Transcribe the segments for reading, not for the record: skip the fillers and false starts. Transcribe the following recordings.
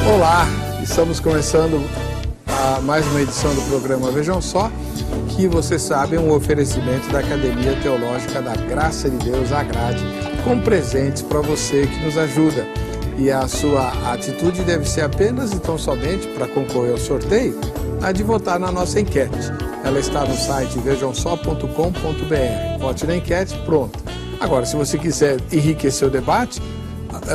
Olá, estamos começando mais uma edição do programa Vejam Só, que você sabe é um oferecimento da Academia Teológica da Graça de Deus, a Grade, com presentes para você que nos ajuda. E a sua atitude deve ser apenas e tão somente para concorrer ao sorteio, a de votar na nossa enquete. Ela está no site vejamsó.com.br. Vote na enquete, pronto. Agora, se você quiser enriquecer o debate,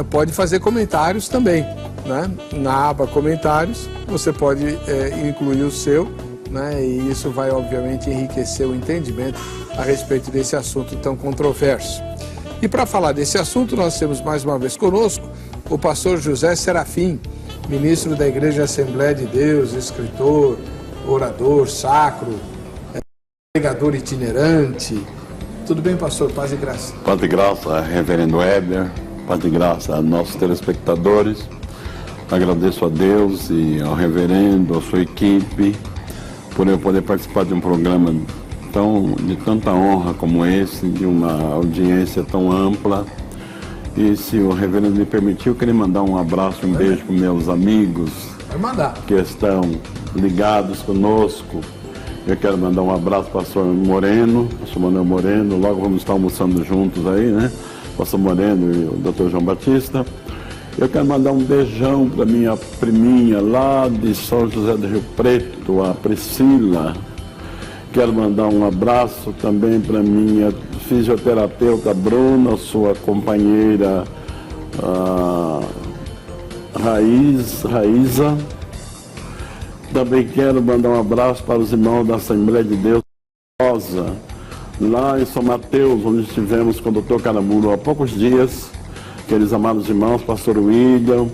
pode fazer comentários também, né? Na aba comentários, você pode incluir o seu, né? E isso vai, obviamente, enriquecer o entendimento a respeito desse assunto tão controverso. E para falar desse assunto, nós temos mais uma vez conosco o pastor José Serafim, ministro da Igreja Assembleia de Deus, escritor, orador, sacro, pregador itinerante. Tudo bem, pastor? Paz e graça. Paz e graça, reverendo Weber. Paz e graça a nossos telespectadores. Agradeço a Deus e ao reverendo, a sua equipe, por eu poder participar de um programa de tanta honra como esse, de uma audiência tão ampla. E se o reverendo me permitir, eu queria mandar um abraço, um beijo para meus amigos que estão ligados conosco. Eu quero mandar um abraço para o pastor Moreno, pastor Manuel Moreno, logo vamos estar almoçando juntos aí, né? Pastor Moreno e o Dr. João Batista. Eu quero mandar um beijão para minha priminha lá de São José do Rio Preto, a Priscila. Quero mandar um abraço também para minha fisioterapeuta Bruna, sua companheira Raíza. Também quero mandar um abraço para os irmãos da Assembleia de Deus, lá em São Mateus, onde estivemos com o Dr. Caramuru há poucos dias. Aqueles amados irmãos, pastor William,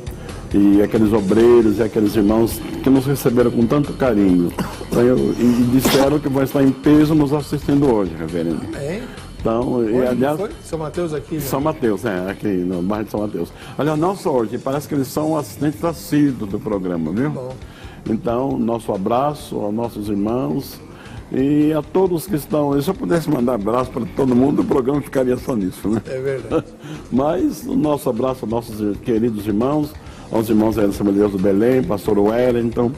e aqueles obreiros e aqueles irmãos que nos receberam com tanto carinho. E disseram que vão estar em peso nos assistindo hoje, reverendo. É? Então, aliás, foi? São Mateus aqui, né? São Mateus, aqui no bairro de São Mateus. Aliás, não só hoje, parece que eles são assistentes assíduos do programa, viu? Bom. Então, nosso abraço aos nossos irmãos e a todos que estão... Se eu pudesse mandar abraço para todo mundo, o programa ficaria só nisso, né? É verdade. Mas o nosso abraço aos nossos queridos irmãos, aos irmãos da Assembleia de Deus do Belém, pastor Wellington.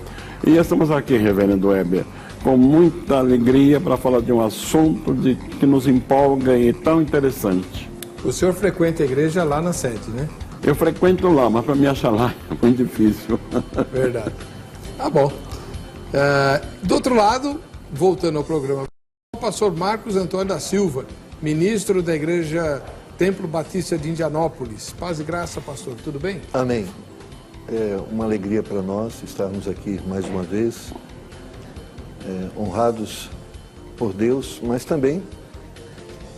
E estamos aqui, reverendo Weber, com muita alegria para falar de um assunto que nos empolga e tão interessante. O senhor frequenta a igreja lá na sede, né? Eu frequento lá, mas para me achar lá é muito difícil. Verdade. Tá bom. Do outro lado, voltando ao programa, o pastor Marcos Antônio da Silva, ministro da Igreja Templo Batista de Indianópolis. Paz e graça, pastor. Tudo bem? Amém. É uma alegria para nós estarmos aqui mais uma vez, honrados por Deus, mas também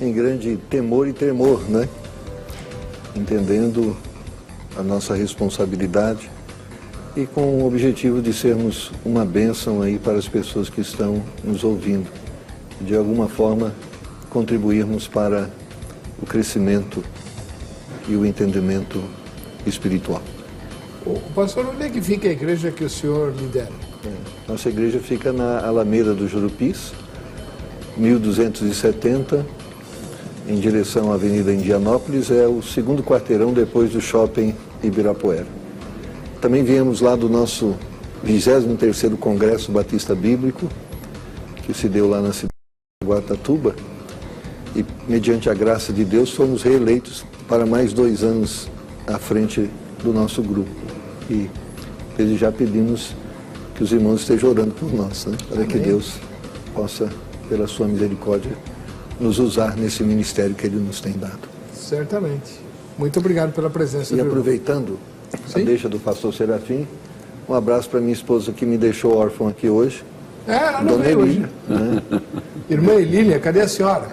em grande temor e tremor, né? Entendendo a nossa responsabilidade e com o objetivo de sermos uma bênção aí para as pessoas que estão nos ouvindo. De alguma forma, contribuirmos para o crescimento e o entendimento espiritual. Pastor, onde é que fica a igreja que o senhor lidera? Nossa igreja fica na Alameda do Jurupis, 1270, em direção à Avenida Indianópolis, é o segundo quarteirão depois do Shopping Ibirapuera. Também viemos lá do nosso 23º Congresso Batista Bíblico, que se deu lá na cidade de Guatatuba, e mediante a graça de Deus fomos reeleitos para mais 2 anos à frente do nosso grupo. E desde já pedimos que os irmãos estejam orando por nós, né? Para que Deus possa, pela sua misericórdia, nos usar nesse ministério que Ele nos tem dado. Certamente. Muito obrigado pela presença. E aproveitando a deixa do pastor Serafim, um abraço para minha esposa que me deixou órfão aqui hoje. Ela não veio hoje. Né? Irmã Elília, cadê a senhora?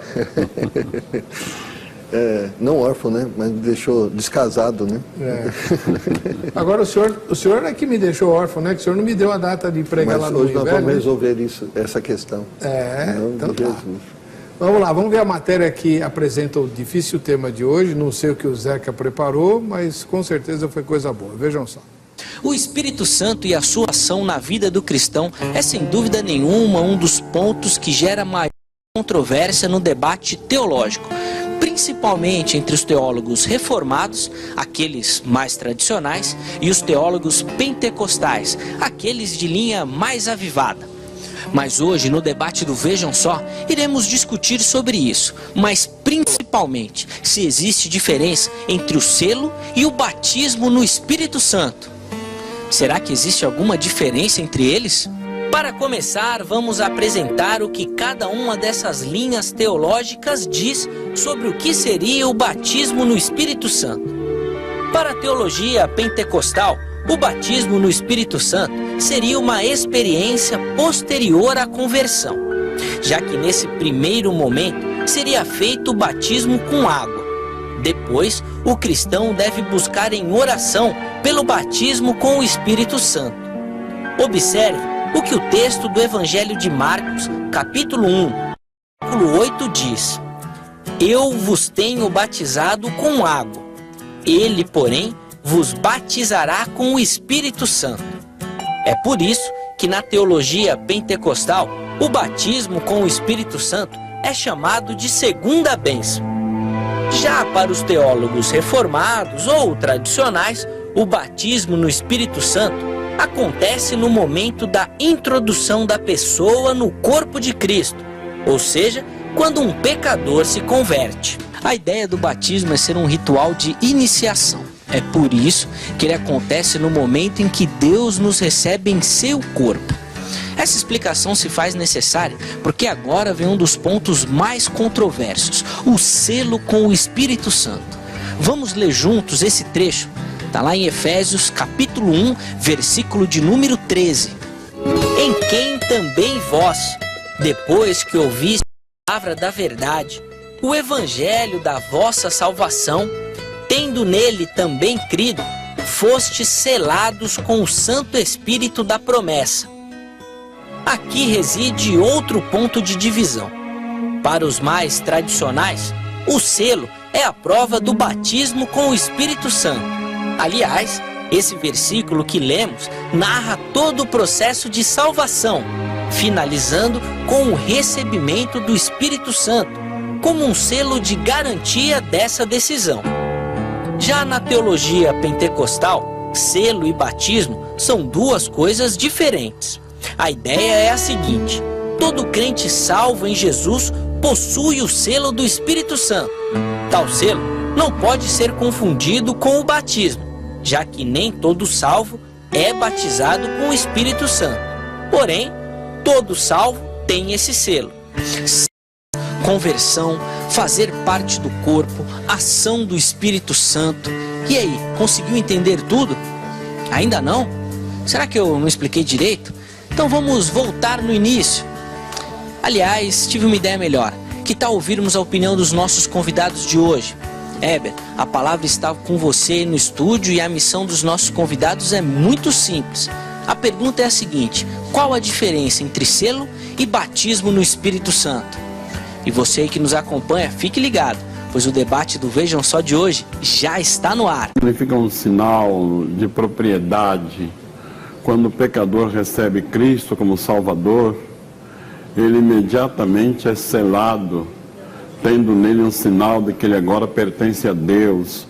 Não órfão, né? Mas me deixou descasado, né? Agora o senhor é que me deixou órfão, né? Que o senhor não me deu a data de pregar lá no hoje nós inverno, vamos resolver essa questão. Então de tá. Jesus. Vamos lá, vamos ver a matéria que apresenta o difícil tema de hoje. Não sei o que o Zeca preparou, mas com certeza foi coisa boa. Vejam só. O Espírito Santo e a sua ação na vida do cristão é sem dúvida nenhuma um dos pontos que gera maior controvérsia no debate teológico, principalmente entre os teólogos reformados, aqueles mais tradicionais, e os teólogos pentecostais, aqueles de linha mais avivada. Mas hoje, no debate do Vejam Só, iremos discutir sobre isso, mas principalmente se existe diferença entre o selo e o batismo no Espírito Santo. Será que existe alguma diferença entre eles? Para começar, vamos apresentar o que cada uma dessas linhas teológicas diz sobre o que seria o batismo no Espírito Santo. Para a teologia pentecostal, o batismo no Espírito Santo seria uma experiência posterior à conversão, já que nesse primeiro momento seria feito o batismo com água. Depois, o cristão deve buscar em oração pelo batismo com o Espírito Santo. Observe o que o texto do Evangelho de Marcos, capítulo 1, versículo 8 diz: Eu vos tenho batizado com água, ele, porém, vos batizará com o Espírito Santo. É por isso que na teologia pentecostal, o batismo com o Espírito Santo é chamado de segunda bênção. Já para os teólogos reformados ou tradicionais, o batismo no Espírito Santo acontece no momento da introdução da pessoa no corpo de Cristo, ou seja, quando um pecador se converte. A ideia do batismo é ser um ritual de iniciação. É por isso que ele acontece no momento em que Deus nos recebe em seu corpo. Essa explicação se faz necessária porque agora vem um dos pontos mais controversos, o selo com o Espírito Santo. Vamos ler juntos esse trecho. Está lá em Efésios, capítulo 1, versículo de número 13. Em quem também vós, depois que ouvistes a palavra da verdade, o evangelho da vossa salvação, tendo nele também crido, fostes selados com o Santo Espírito da promessa. Aqui reside outro ponto de divisão. Para os mais tradicionais, o selo é a prova do batismo com o Espírito Santo. Aliás, esse versículo que lemos narra todo o processo de salvação, finalizando com o recebimento do Espírito Santo, como um selo de garantia dessa decisão. Já na teologia pentecostal, selo e batismo são duas coisas diferentes. A ideia é a seguinte: todo crente salvo em Jesus possui o selo do Espírito Santo. Tal selo não pode ser confundido com o batismo, já que nem todo salvo é batizado com o Espírito Santo. Porém, todo salvo tem esse selo. Conversão, fazer parte do corpo, ação do Espírito Santo. E aí, conseguiu entender tudo? Ainda não? Será que eu não expliquei direito? Então vamos voltar no início. Aliás, tive uma ideia melhor. Que tal ouvirmos a opinião dos nossos convidados de hoje? Heber, a palavra está com você no estúdio e a missão dos nossos convidados é muito simples. A pergunta é a seguinte: qual a diferença entre selo e batismo no Espírito Santo? E você que nos acompanha, fique ligado, pois o debate do Vejam Só de hoje já está no ar. Significa um sinal de propriedade. Quando o pecador recebe Cristo como Salvador, ele imediatamente é selado, tendo nele um sinal de que ele agora pertence a Deus.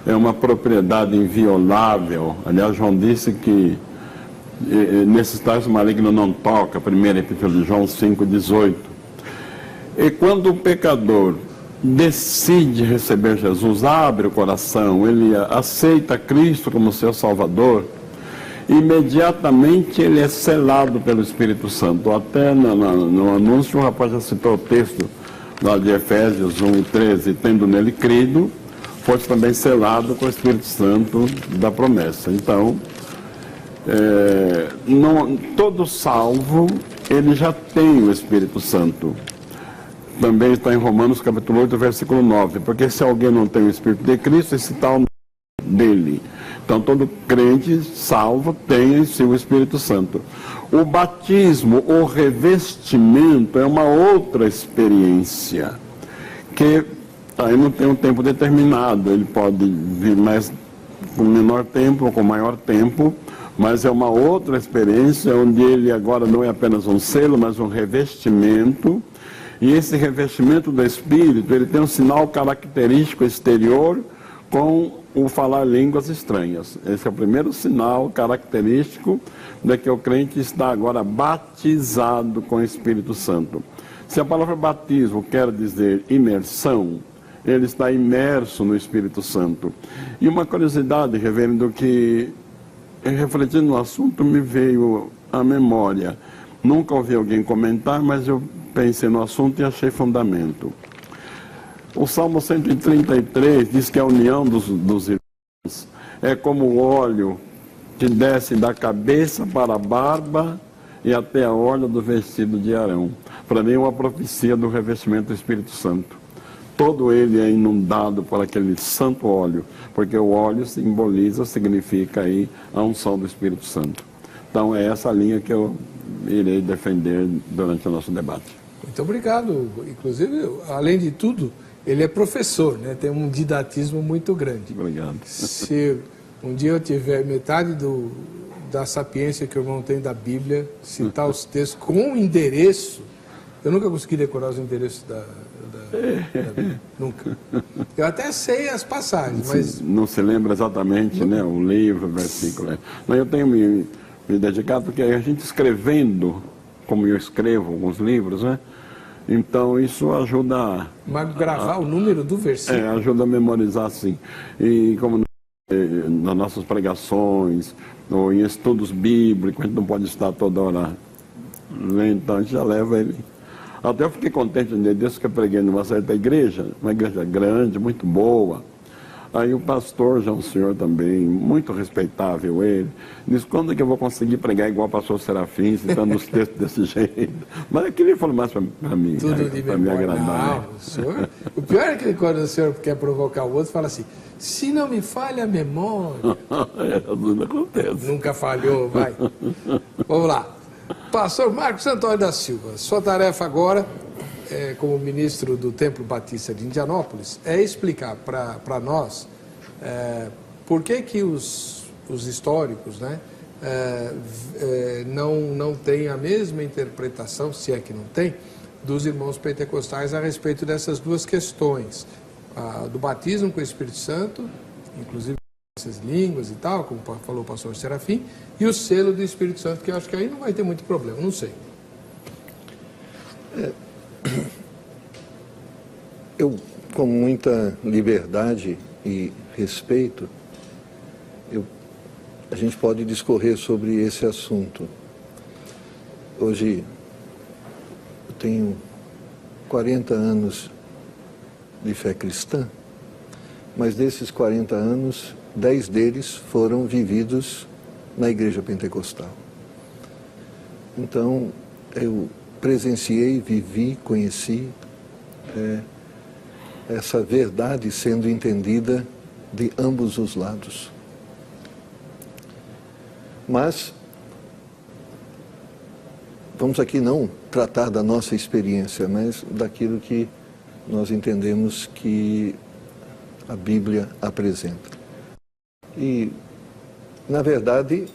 É uma propriedade inviolável. Aliás, João disse que nesses tais o maligno não toca, 1 Epístola de João 5,18. E quando o pecador decide receber Jesus, abre o coração, ele aceita Cristo como seu Salvador, imediatamente ele é selado pelo Espírito Santo. Até no anúncio o rapaz já citou o texto lá de Efésios 1,13, tendo nele crido, fosse também selado com o Espírito Santo da promessa. Então, todo salvo, ele já tem o Espírito Santo. Também está em Romanos capítulo 8, versículo 9, porque se alguém não tem o Espírito de Cristo, esse tal não é dele. Então todo crente salvo tem em si o Espírito Santo. O batismo, o revestimento é uma outra experiência, que aí não tem um tempo determinado, ele pode vir mais com menor tempo ou com maior tempo, mas é uma outra experiência onde ele agora não é apenas um selo, mas um revestimento. E esse revestimento do Espírito, ele tem um sinal característico exterior com o falar línguas estranhas. Esse é o primeiro sinal característico de que o crente está agora batizado com o Espírito Santo. Se a palavra batismo quer dizer imersão, ele está imerso no Espírito Santo. E uma curiosidade, reverendo, que refletindo no assunto me veio à memória. Nunca ouvi alguém comentar, mas eu pensei no assunto e achei fundamento. O Salmo 133 diz que a união dos irmãos é como o óleo que desce da cabeça para a barba e até a orla do vestido de Arão. Para mim é uma profecia do revestimento do Espírito Santo. Todo ele é inundado por aquele santo óleo, porque o óleo simboliza, significa aí a unção do Espírito Santo. Então é essa linha que eu irei defender durante o nosso debate. Muito obrigado. Inclusive, além de tudo, ele é professor, né? Tem um didatismo muito grande. Obrigado. Se um dia eu tiver metade da sapiência que o irmão tem da Bíblia, citar os textos com endereço, eu nunca consegui decorar os endereços da Bíblia. Nunca. Eu até sei as passagens, mas... Não se lembra exatamente, né? O livro, o versículo. Mas eu tenho me dedicado, porque a gente escrevendo, como eu escrevo alguns livros, né? Então isso ajuda Mas gravar o número do versículo? Ajuda a memorizar, sim. E como nas nossas pregações, ou em estudos bíblicos, a gente não pode estar toda hora lendo, então a gente já leva ele. Até eu fiquei contente um dia desse que eu preguei numa certa igreja, uma igreja grande, muito boa. Aí o pastor, já um senhor também, muito respeitável ele, disse, quando é que eu vou conseguir pregar igual o pastor Serafim, citando os textos desse jeito? Mas eu queria falar mais para mim, para me agradar. Não, senhor, o pior é que quando o senhor quer provocar o outro, fala assim, se não me falha a memória. Não acontece. Nunca falhou, vai. Vamos lá. Pastor Marcos Antônio da Silva, sua tarefa agora, como ministro do Templo Batista de Indianópolis, é explicar para nós por que os históricos, né, não têm a mesma interpretação, se é que não tem, dos irmãos pentecostais a respeito dessas duas questões, do batismo com o Espírito Santo, inclusive essas línguas e tal, como falou o pastor Serafim, e o selo do Espírito Santo, que eu acho que aí não vai ter muito problema, não sei. Eu, com muita liberdade e respeito, a gente pode discorrer sobre esse assunto. Hoje, eu tenho 40 anos de fé cristã, mas desses 40 anos, 10 deles foram vividos na igreja pentecostal. Então, eu presenciei, vivi, conheci essa verdade sendo entendida de ambos os lados. Mas, vamos aqui não tratar da nossa experiência, mas daquilo que nós entendemos que a Bíblia apresenta. E, na verdade,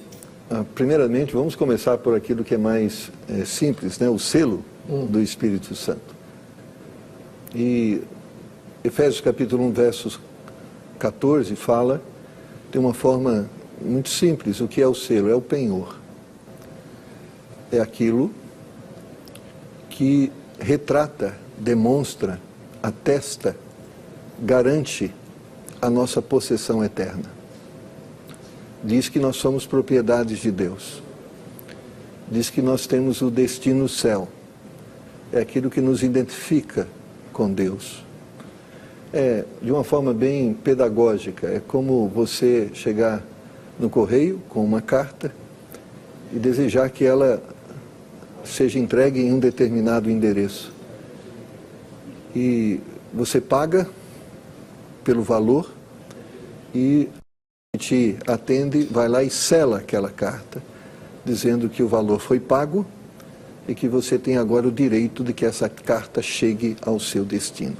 primeiramente, vamos começar por aquilo que é mais simples, né? O selo do Espírito Santo. E Efésios capítulo 1, versos 14, fala de uma forma muito simples o que é o selo, é o penhor. É aquilo que retrata, demonstra, atesta, garante a nossa possessão eterna. Diz que nós somos propriedades de Deus. Diz que nós temos o destino céu. É aquilo que nos identifica com Deus. De uma forma bem pedagógica, é como você chegar no correio com uma carta e desejar que ela seja entregue em um determinado endereço. E você paga pelo valor e te atende, vai lá e sela aquela carta, dizendo que o valor foi pago e que você tem agora o direito de que essa carta chegue ao seu destino.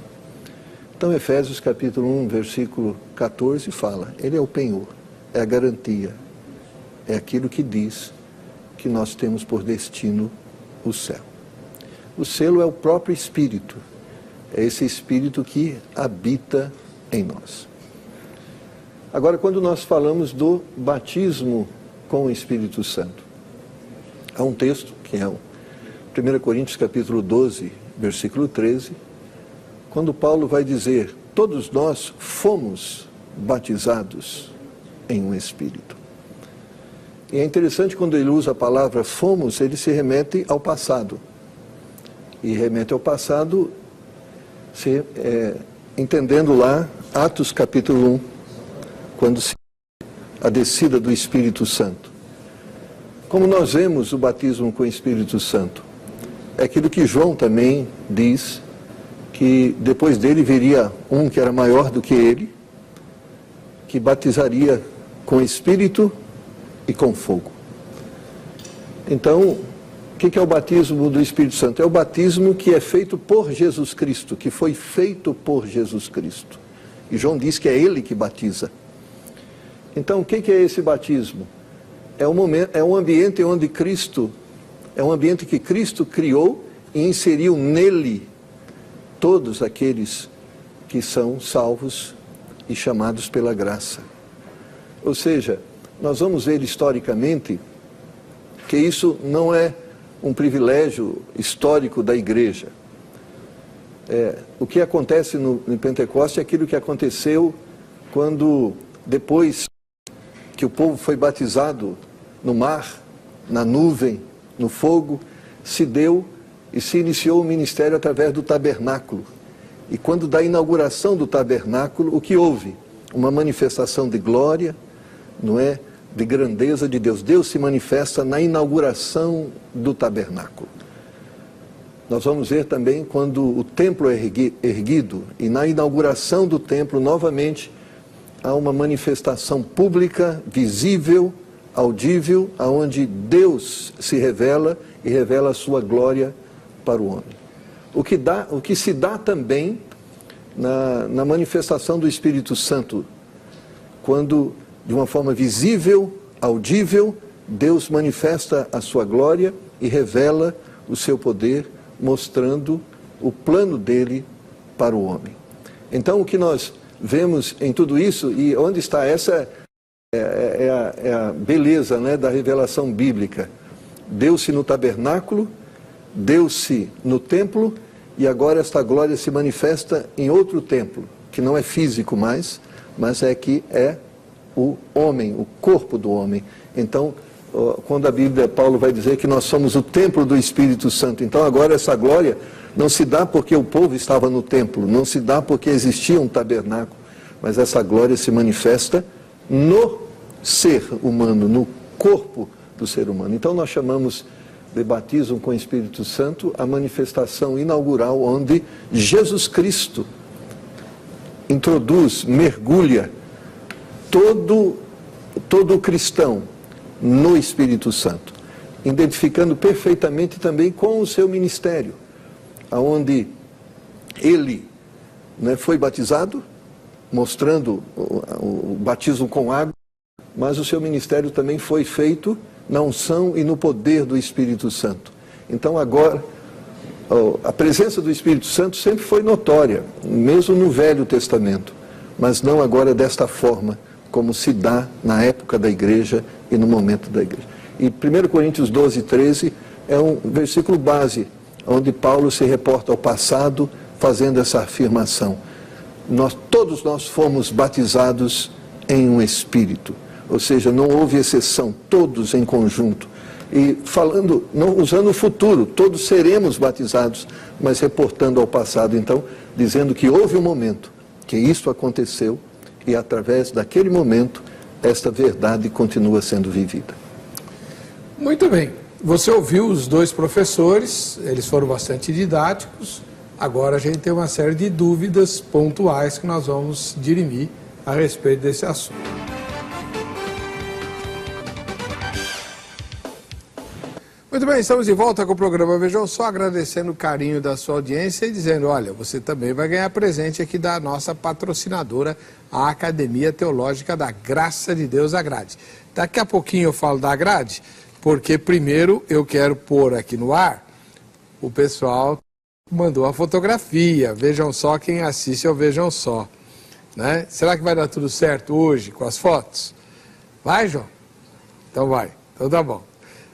Então, Efésios capítulo 1, versículo 14 fala, ele é o penhor, é a garantia, é aquilo que diz que nós temos por destino o céu. O selo é o próprio Espírito. É esse Espírito que habita em nós. Agora, quando nós falamos do batismo com o Espírito Santo, há um texto que é 1 Coríntios capítulo 12, versículo 13, quando Paulo vai dizer: todos nós fomos batizados em um Espírito. E é interessante, quando ele usa a palavra fomos, ele se remete ao passado. E remete ao passado, entendendo lá Atos capítulo 1, quando se a descida do Espírito Santo. Como nós vemos o batismo com o Espírito Santo? É aquilo que João também diz, que depois dele viria um que era maior do que ele, que batizaria com Espírito e com fogo. Então, o que é o batismo do Espírito Santo? É o batismo que é feito por Jesus Cristo, que foi feito por Jesus Cristo. E João diz que é ele que batiza. Então, o que é esse batismo? É um ambiente onde Cristo, é um ambiente que Cristo criou e inseriu nele todos aqueles que são salvos e chamados pela graça. Ou seja, nós vamos ver historicamente que isso não é um privilégio histórico da igreja. O que acontece no Pentecoste é aquilo que aconteceu quando, depois que o povo foi batizado no mar, na nuvem, no fogo, se deu e se iniciou o ministério através do tabernáculo. E quando da inauguração do tabernáculo, o que houve? Uma manifestação de glória, não é? De grandeza de Deus. Deus se manifesta na inauguração do tabernáculo. Nós vamos ver também quando o templo é erguido, e na inauguração do templo, novamente, há uma manifestação pública, visível, audível, aonde Deus se revela e revela a sua glória para o homem. O que se dá também na manifestação do Espírito Santo, quando, de uma forma visível, audível, Deus manifesta a sua glória e revela o seu poder, mostrando o plano dele para o homem. Então, o que nós vemos em tudo isso, e onde está essa é a beleza, né, da revelação bíblica. Deu-se no tabernáculo, deu-se no templo, e agora esta glória se manifesta em outro templo, que não é físico mais, mas é o homem, o corpo do homem. Então, quando a Bíblia, Paulo vai dizer que nós somos o templo do Espírito Santo, então agora essa glória não se dá porque o povo estava no templo, não se dá porque existia um tabernáculo, mas essa glória se manifesta no ser humano, no corpo do ser humano. Então nós chamamos de batismo com o Espírito Santo a manifestação inaugural onde Jesus Cristo introduz, mergulha todo cristão no Espírito Santo, identificando perfeitamente também com o seu ministério, aonde ele, né, foi batizado, mostrando o batismo com água, mas o seu ministério também foi feito na unção e no poder do Espírito Santo. Então agora, a presença do Espírito Santo sempre foi notória, mesmo no Velho Testamento, mas não agora desta forma, como se dá na época da igreja e no momento da igreja. E 1 Coríntios 12, 13 é um versículo base, onde Paulo se reporta ao passado, fazendo essa afirmação. Todos nós fomos batizados em um Espírito, ou seja, não houve exceção, todos em conjunto. E falando, não usando o futuro, todos seremos batizados, mas reportando ao passado, então, dizendo que houve um momento que isso aconteceu, e através daquele momento, esta verdade continua sendo vivida. Muito bem. Você ouviu os dois professores, eles foram bastante didáticos. Agora a gente tem uma série de dúvidas pontuais que nós vamos dirimir a respeito desse assunto. Muito bem, estamos de volta com o programa Vejam Só, agradecendo o carinho da sua audiência e dizendo, olha, você também vai ganhar presente aqui da nossa patrocinadora, a Academia Teológica da Graça de Deus, a Grade. Daqui a pouquinho eu falo da Grade, porque primeiro eu quero pôr aqui no ar o pessoal mandou a fotografia. Vejam só quem assiste ao Vejam Só. Né? Será que vai dar tudo certo hoje com as fotos? Vai, João? Então vai. Então tá bom.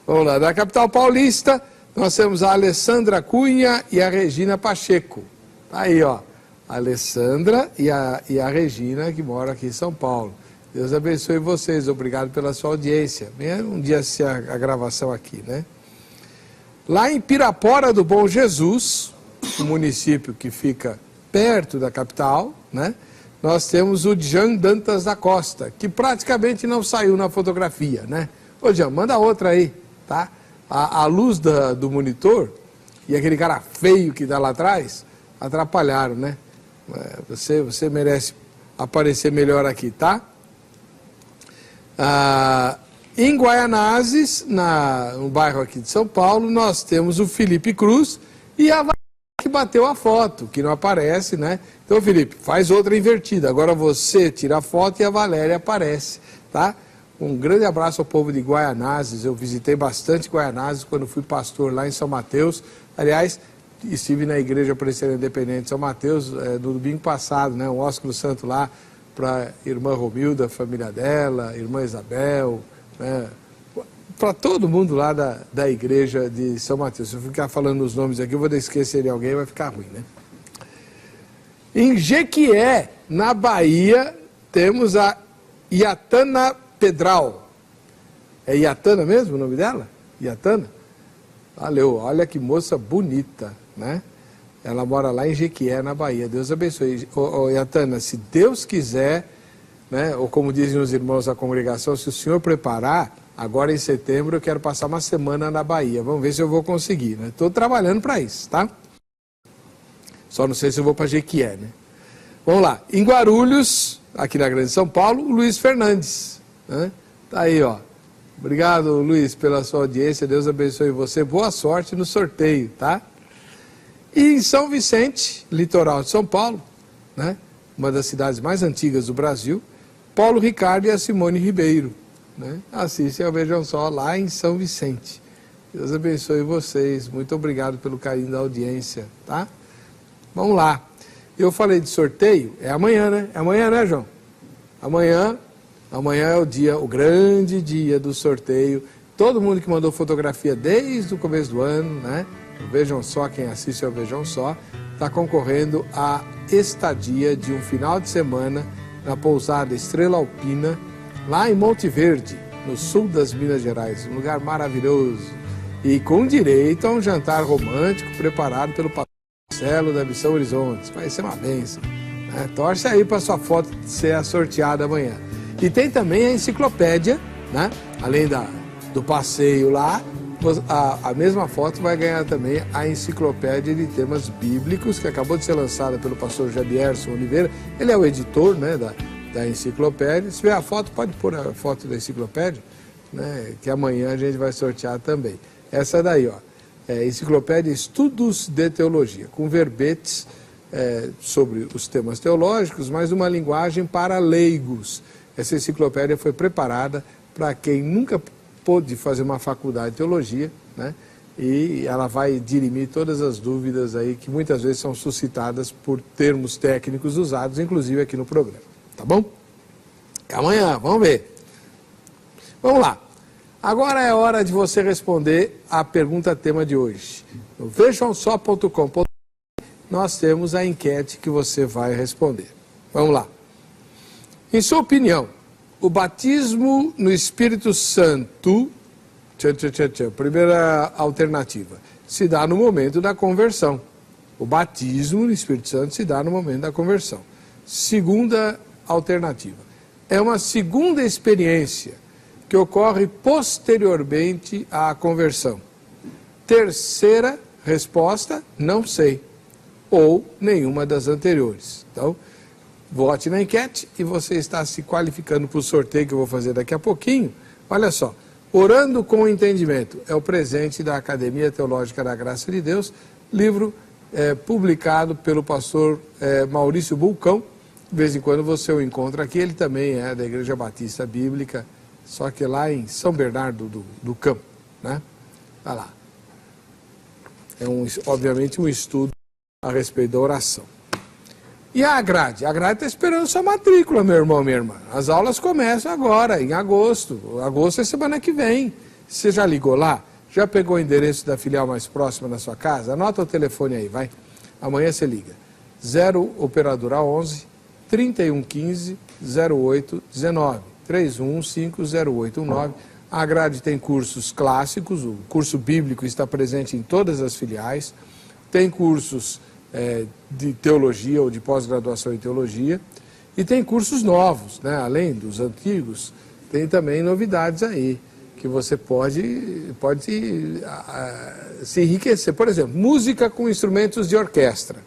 Vamos lá. Da capital paulista, nós temos a Alessandra Cunha e a Regina Pacheco. Tá aí, ó. A Alessandra e a Regina, que moram aqui em São Paulo. Deus abençoe vocês. Obrigado pela sua audiência. Um dia assistir a gravação aqui, né? Lá em Pirapora do Bom Jesus, um município que fica perto da capital, né? Nós temos o Jean Dantas da Costa, que praticamente não saiu na fotografia, né? Ô, Jean, manda outra aí, tá? A luz do monitor e aquele cara feio que dá lá atrás atrapalharam, né? Você merece aparecer melhor aqui, tá? Em Guaianazes, no bairro aqui de São Paulo, nós temos o Felipe Cruz e a Valéria que bateu a foto, que não aparece, né? Então, Felipe, faz outra invertida. Agora você tira a foto e a Valéria aparece, tá? Um grande abraço ao povo de Guaianazes. Eu visitei bastante Guaianazes quando fui pastor lá em São Mateus. Aliás, estive na Igreja Presbiteriana Independente de São Mateus no domingo passado, né? Um ósculo santo lá para a irmã Romilda, a família dela, irmã Isabel, né? Para todo mundo lá da igreja de São Mateus. Se eu ficar falando os nomes aqui, eu vou esquecer de alguém, vai ficar ruim, né? Em Jequié, na Bahia, temos a Iatana Pedral. É Iatana mesmo o nome dela? Iatana? Valeu, olha que moça bonita, né? Ela mora lá em Jequié, na Bahia. Deus abençoe. Iatana, se Deus quiser, né? Ou como dizem os irmãos da congregação, se o senhor preparar, agora em setembro eu quero passar uma semana na Bahia. Vamos ver se eu vou conseguir, né? Estou trabalhando para isso, tá? Só não sei se eu vou para Jequié, né? Vamos lá. Em Guarulhos, aqui na Grande São Paulo, o Luiz Fernandes, né? Tá aí, ó. Obrigado, Luiz, pela sua audiência. Deus abençoe você. Boa sorte no sorteio, tá? E em São Vicente, litoral de São Paulo, né? Uma das cidades mais antigas do Brasil, Paulo Ricardo e a Simone Ribeiro, né? Assistem ao Vejam Só lá em São Vicente. Deus abençoe vocês. Muito obrigado pelo carinho da audiência, tá? Vamos lá. Eu falei de sorteio, é amanhã, né? É amanhã, né, João? Amanhã é o grande dia do sorteio. Todo mundo que mandou fotografia desde o começo do ano, né? Vejam Só, quem assiste ao Vejam Só, está concorrendo à estadia de um final de semana na pousada Estrela Alpina, lá em Monte Verde, no sul das Minas Gerais. Um lugar maravilhoso. E com direito a um jantar romântico preparado pelo pastor Marcelo da Missão Horizontes. Vai ser uma bênção, né? Torce aí para sua foto ser sorteada amanhã. E tem também a enciclopédia, né? Além do passeio lá, a mesma foto vai ganhar também a enciclopédia de temas bíblicos, que acabou de ser lançada pelo pastor Jabierson Oliveira. Ele é o editor, né, da enciclopédia. Se tiver a foto, pode pôr a foto da enciclopédia, né, que amanhã a gente vai sortear também. Essa daí, ó, Enciclopédia Estudos de Teologia, com verbetes sobre os temas teológicos, mas uma linguagem para leigos. Essa enciclopédia foi preparada para quem nunca pôde fazer uma faculdade de teologia, né? E ela vai dirimir todas as dúvidas aí que muitas vezes são suscitadas por termos técnicos usados, inclusive aqui no programa. Tá bom? Amanhã, vamos ver. Vamos lá. Agora é hora de você responder a pergunta tema de hoje. No vejamsó.com.br nós temos a enquete que você vai responder. Vamos lá. Em sua opinião, o batismo no Espírito Santo, primeira alternativa, se dá no momento da conversão. O batismo no Espírito Santo se dá no momento da conversão. Segunda alternativa, é uma segunda experiência que ocorre posteriormente à conversão. Terceira resposta, não sei, ou nenhuma das anteriores. Então, vote na enquete e você está se qualificando para o sorteio que eu vou fazer daqui a pouquinho. Olha só, Orando com o Entendimento é o presente da Academia Teológica da Graça de Deus, livro publicado pelo pastor Maurício Bulcão. De vez em quando você o encontra aqui, ele também é da Igreja Batista Bíblica, só que lá em São Bernardo do Campo, né? Vai lá. obviamente um estudo a respeito da oração. E a grade? A grade está esperando sua matrícula, meu irmão, minha irmã. As aulas começam agora, em agosto. Agosto é semana que vem. Você já ligou lá? Já pegou o endereço da filial mais próxima na sua casa? Anota o telefone aí, vai. Amanhã você liga. 0 operadora 11 3115 0819 31150819. A grade tem cursos clássicos, o curso bíblico está presente em todas as filiais. Tem cursos de teologia ou de pós-graduação em teologia. E tem cursos novos, né? Além dos antigos, tem também novidades aí, que você pode se enriquecer. Por exemplo, música com instrumentos de orquestra.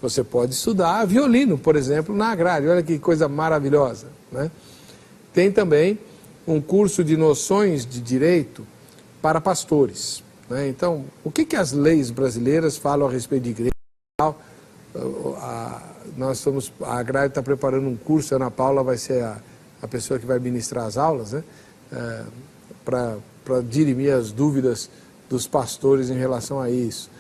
Você pode estudar violino, por exemplo, na grade. Olha que coisa maravilhosa, né? Tem também um curso de noções de direito para pastores, né? Então, o que as leis brasileiras falam a respeito de igreja? A grade está preparando um curso, a Ana Paula vai ser a pessoa que vai ministrar as aulas, né? Para dirimir as dúvidas dos pastores em relação a isso.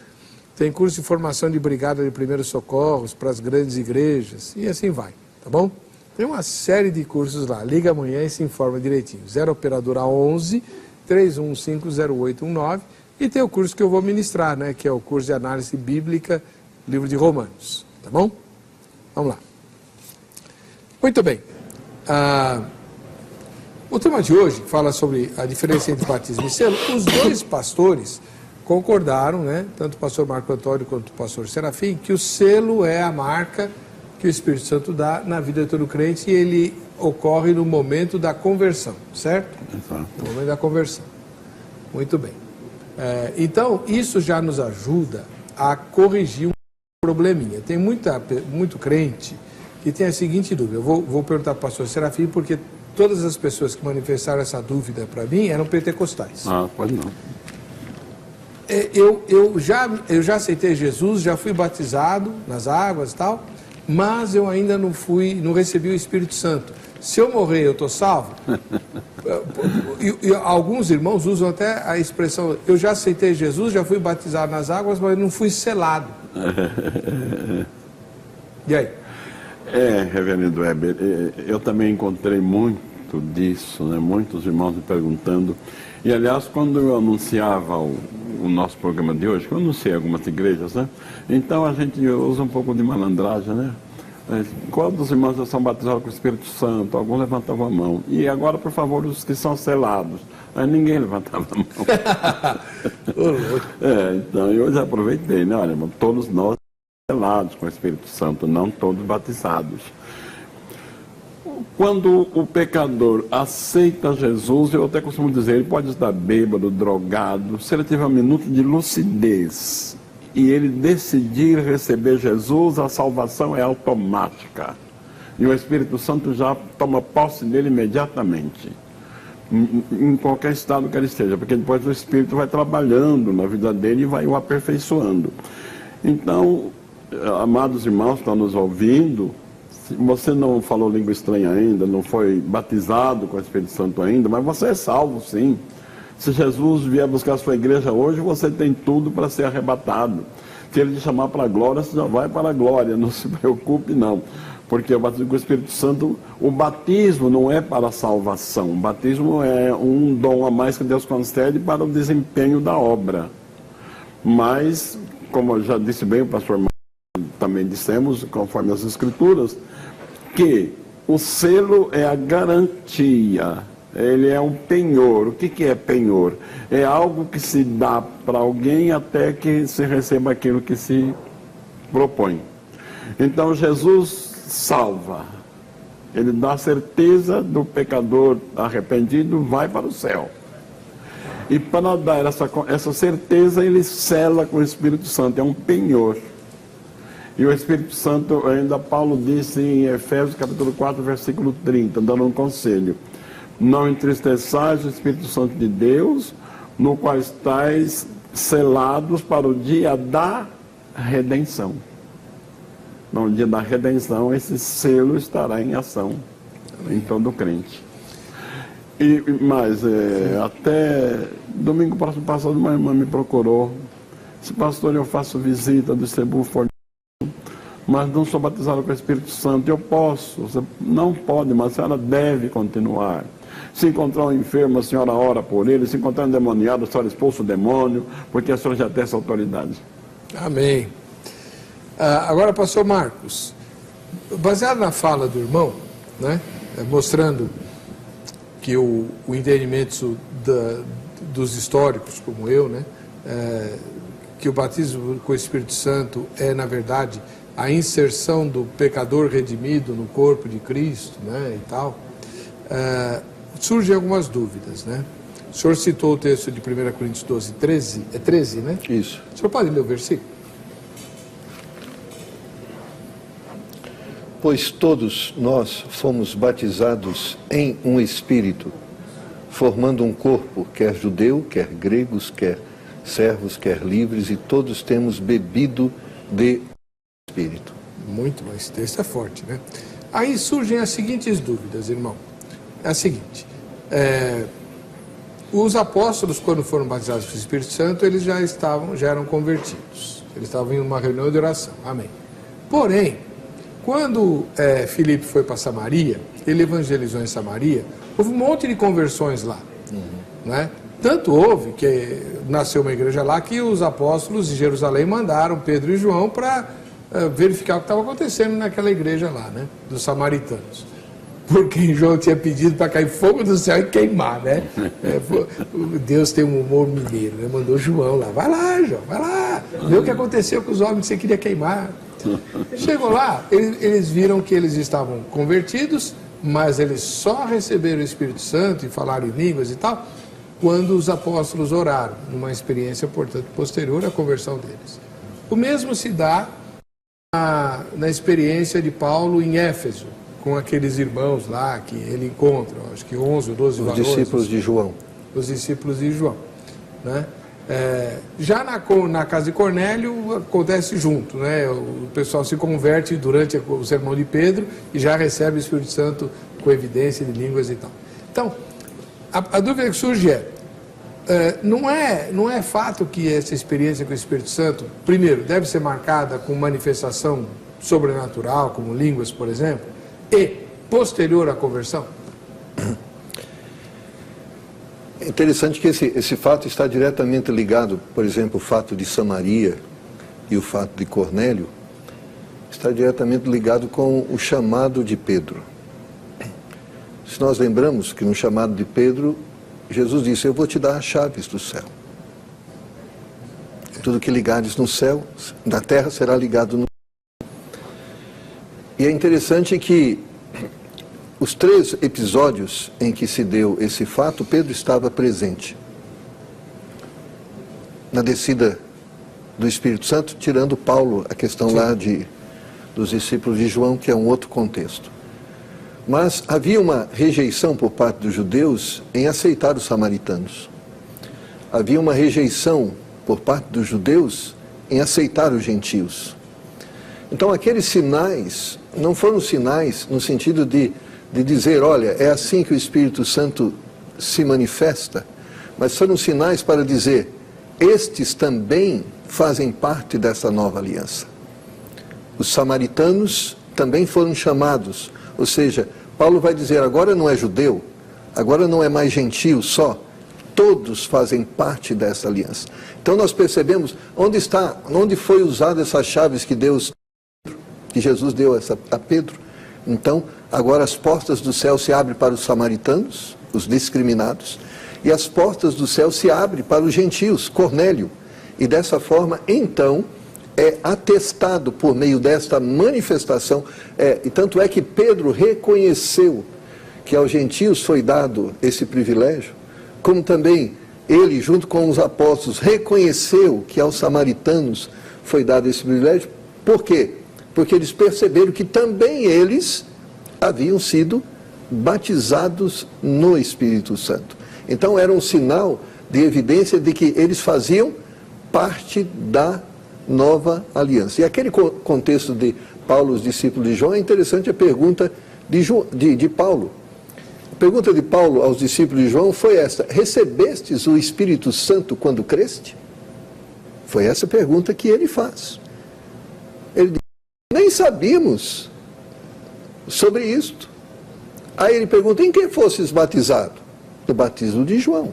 Tem curso de formação de brigada de primeiros socorros para as grandes igrejas e assim vai, tá bom? Tem uma série de cursos lá. Liga amanhã e se informa direitinho. 0 operadora 11 31150819 e tem o curso que eu vou ministrar, né? Que é o curso de análise bíblica, livro de Romanos, tá bom? Vamos lá. Muito bem. O tema de hoje fala sobre a diferença entre batismo e selo. Os dois pastores concordaram, né? Tanto o pastor Marco Antônio quanto o pastor Serafim, que o selo é a marca que o Espírito Santo dá na vida de todo crente e ele ocorre no momento da conversão, certo? Exato. No momento da conversão. Muito bem. Então, isso já nos ajuda a corrigir um probleminha. Tem muito crente que tem a seguinte dúvida. Eu vou perguntar para o pastor Serafim, porque todas as pessoas que manifestaram essa dúvida para mim eram pentecostais. Pode não. Eu já aceitei Jesus, já fui batizado nas águas e tal, mas eu ainda não recebi o Espírito Santo. Se eu morrer, eu estou salvo? E alguns irmãos usam até a expressão, eu já aceitei Jesus, já fui batizado nas águas, mas não fui selado. E aí? Reverendo Weber, eu também encontrei muito disso, né? Muitos irmãos me perguntando. E, aliás, quando eu anunciava o nosso programa de hoje, que eu anunciei algumas igrejas, né? Então a gente usa um pouco de malandragem, né? Qual dos irmãos já são batizados com o Espírito Santo? Alguns levantavam a mão. E agora, por favor, os que são selados. Aí ninguém levantava a mão. Então eu já aproveitei, né? Olha, todos nós selados com o Espírito Santo, não todos batizados. Quando o pecador aceita Jesus, eu até costumo dizer, ele pode estar bêbado, drogado, se ele tiver um minuto de lucidez e ele decidir receber Jesus, a salvação é automática. E o Espírito Santo já toma posse dele imediatamente, em qualquer estado que ele esteja, porque depois o Espírito vai trabalhando na vida dele e vai o aperfeiçoando. Então, amados irmãos que estão nos ouvindo, se você não falou língua estranha ainda, não foi batizado com o Espírito Santo ainda, mas você é salvo sim. Se Jesus vier buscar a sua igreja hoje, você tem tudo para ser arrebatado. Se ele te chamar para a glória, você já vai para a glória, não se preocupe não. Porque o batismo com o Espírito Santo, o batismo não é para a salvação. O batismo é um dom a mais que Deus concede para o desempenho da obra. Mas, como já disse bem o pastor Marcos, também dissemos, conforme as Escrituras, que o selo é a garantia, ele é um penhor. O que é penhor? É algo que se dá para alguém até que se receba aquilo que se propõe. Então Jesus salva, ele dá certeza do pecador arrependido, vai para o céu. E para dar essa certeza, ele sela com o Espírito Santo, é um penhor. E o Espírito Santo, ainda Paulo disse em Efésios capítulo 4, versículo 30, dando um conselho: não entristeçais o Espírito Santo de Deus, no qual estáis selados para o dia da redenção. No dia da redenção, esse selo estará em ação em todo crente. Mas até domingo passado uma irmã me procurou Se pastor, eu faço visita, distribuo fornecimento, mas não sou batizado com o Espírito Santo. Eu posso, você não pode, mas a senhora deve continuar. Se encontrar um enfermo, a senhora ora por ele. Se encontrar um endemoniado, a senhora expulsa o demônio, porque a senhora já tem essa autoridade. Amém. Agora, pastor Marcos, baseado na fala do irmão, né, mostrando que o entendimento dos históricos, como eu, né, que o batismo com o Espírito Santo é, na verdade, a inserção do pecador redimido no corpo de Cristo, né, e tal, surgem algumas dúvidas, né? O senhor citou o texto de 1 Coríntios 12, 13, é 13, né? Isso. O senhor pode ler o versículo? Pois todos nós fomos batizados em um Espírito, formando um corpo, quer judeu, quer gregos, quer servos, quer livres, e todos temos bebido de Espírito. Muito, mas esse texto é forte, né? Aí surgem as seguintes dúvidas, irmão. É a seguinte, os apóstolos, quando foram batizados com o Espírito Santo, eles já eram convertidos. Eles estavam em uma reunião de oração. Amém. Porém, quando Filipe foi para Samaria, ele evangelizou em Samaria, houve um monte de conversões lá. Né? Tanto houve que nasceu uma igreja lá que os apóstolos de Jerusalém mandaram Pedro e João para verificar o que estava acontecendo naquela igreja lá, né? Dos samaritanos. Porque João tinha pedido para cair fogo do céu e queimar, né? Deus tem um humor mineiro, né? Mandou João lá, vai lá, João, vai lá, vê o que aconteceu com os homens que você queria queimar. Chegou lá, eles viram que eles estavam convertidos, mas eles só receberam o Espírito Santo e falaram em línguas e tal, quando os apóstolos oraram, numa experiência, portanto, posterior à conversão deles. O mesmo se dá na experiência de Paulo em Éfeso, com aqueles irmãos lá que ele encontra, acho que 11 ou 12 varões. Os discípulos de João. Os discípulos de João, né? Já na casa de Cornélio acontece junto, né? O pessoal se converte durante o sermão de Pedro e já recebe o Espírito Santo com evidência de línguas e tal. Então, a dúvida que surge não é fato que essa experiência com o Espírito Santo, primeiro, deve ser marcada com manifestação sobrenatural, como línguas, por exemplo, e posterior à conversão? É interessante que esse fato está diretamente ligado, por exemplo, o fato de Samaria e o fato de Cornélio, está diretamente ligado com o chamado de Pedro. Se nós lembramos que no chamado de Pedro, Jesus disse, eu vou te dar as chaves do céu. Tudo que ligares no céu, na terra será ligado no céu. E é interessante que os 3 episódios em que se deu esse fato, Pedro estava presente. Na descida do Espírito Santo, tirando Paulo, a questão lá dos discípulos de João, que é um outro contexto. Mas havia uma rejeição por parte dos judeus em aceitar os samaritanos. Havia uma rejeição por parte dos judeus em aceitar os gentios. Então aqueles sinais não foram sinais no sentido de dizer, olha, é assim que o Espírito Santo se manifesta, mas foram sinais para dizer, estes também fazem parte dessa nova aliança. Os samaritanos também foram chamados, ou seja, Paulo vai dizer, agora não é judeu, agora não é mais gentio só, todos fazem parte dessa aliança. Então nós percebemos onde foi usada essas chaves que Jesus deu a Pedro. Então, agora as portas do céu se abrem para os samaritanos, os discriminados, e as portas do céu se abrem para os gentios, Cornélio. E dessa forma, então, é atestado por meio desta manifestação, e tanto é que Pedro reconheceu que aos gentios foi dado esse privilégio, como também ele, junto com os apóstolos, reconheceu que aos samaritanos foi dado esse privilégio. Por quê? Porque eles perceberam que também eles haviam sido batizados no Espírito Santo. Então era um sinal de evidência de que eles faziam parte da nova aliança. E aquele contexto de Paulo, os discípulos de João, é interessante a pergunta de Paulo. A pergunta de Paulo aos discípulos de João foi esta: recebestes o Espírito Santo quando creste? Foi essa pergunta que ele faz. Ele diz, nem sabíamos sobre isto. Aí ele pergunta, em que fosses batizado? No batismo de João.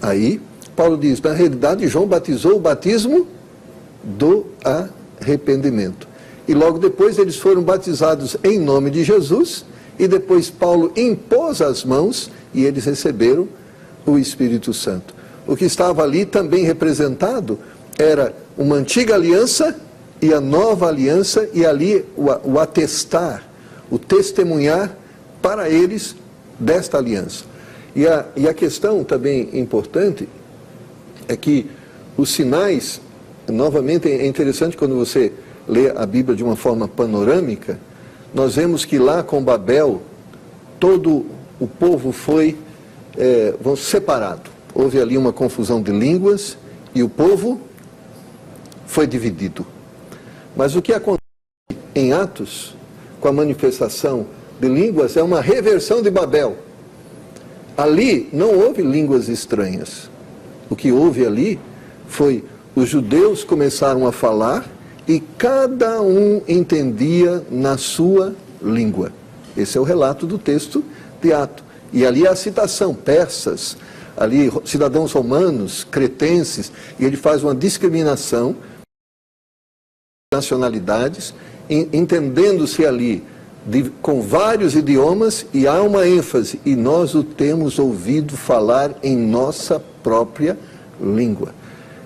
Aí Paulo diz, na realidade João batizou o batismo do arrependimento. E logo depois eles foram batizados em nome de Jesus, e depois Paulo impôs as mãos e eles receberam o Espírito Santo. O que estava ali também representado era uma antiga aliança e a nova aliança, e ali o atestar, o testemunhar para eles desta aliança. E a questão também importante é que os sinais, novamente é interessante quando você lê a Bíblia de uma forma panorâmica, nós vemos que lá com Babel, todo o povo foi separado. Houve ali uma confusão de línguas e o povo foi dividido. Mas o que acontece em Atos, com a manifestação de línguas, é uma reversão de Babel. Ali não houve línguas estranhas. O que houve ali foi os judeus começaram a falar e cada um entendia na sua língua. Esse é o relato do texto de Atos. E ali há a citação, persas, ali cidadãos romanos, cretenses, e ele faz uma discriminação de nacionalidades, entendendo-se ali com vários idiomas, e há uma ênfase, e nós o temos ouvido falar em nossa própria língua.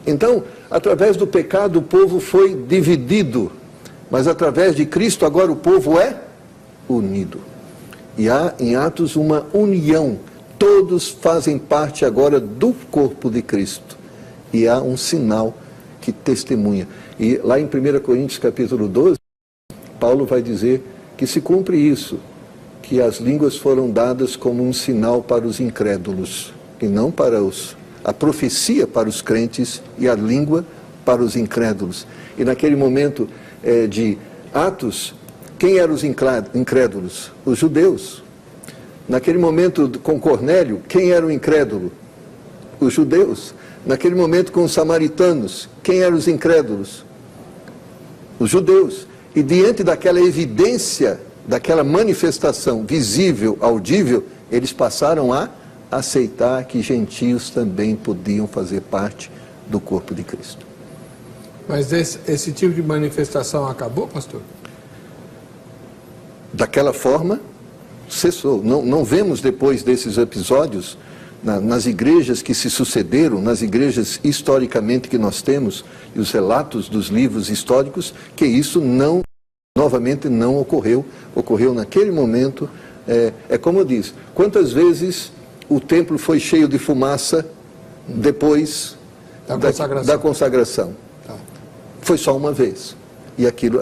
Então, através do pecado o povo foi dividido, mas através de Cristo agora o povo é unido. E há em Atos uma união, todos fazem parte agora do corpo de Cristo. E há um sinal que testemunha. E lá em 1 Coríntios capítulo 12, Paulo vai dizer que se cumpre isso, que as línguas foram dadas como um sinal para os incrédulos, e não para a profecia para os crentes e a língua para os incrédulos. E naquele momento de Atos, quem eram os incrédulos? Os judeus. Naquele momento com Cornélio, quem era o incrédulo? Os judeus. Naquele momento com os samaritanos, quem eram os incrédulos? Os judeus. E diante daquela evidência, daquela manifestação visível, audível, eles passaram a aceitar que gentios também podiam fazer parte do corpo de Cristo. Mas esse tipo de manifestação acabou, pastor? Daquela forma, cessou. Não vemos depois desses episódios, nas igrejas que se sucederam, nas igrejas historicamente que nós temos, e os relatos dos livros históricos, que isso novamente não ocorreu. Ocorreu naquele momento. É como eu disse, quantas vezes o templo foi cheio de fumaça depois da consagração? Tá. Foi só uma vez. E aquilo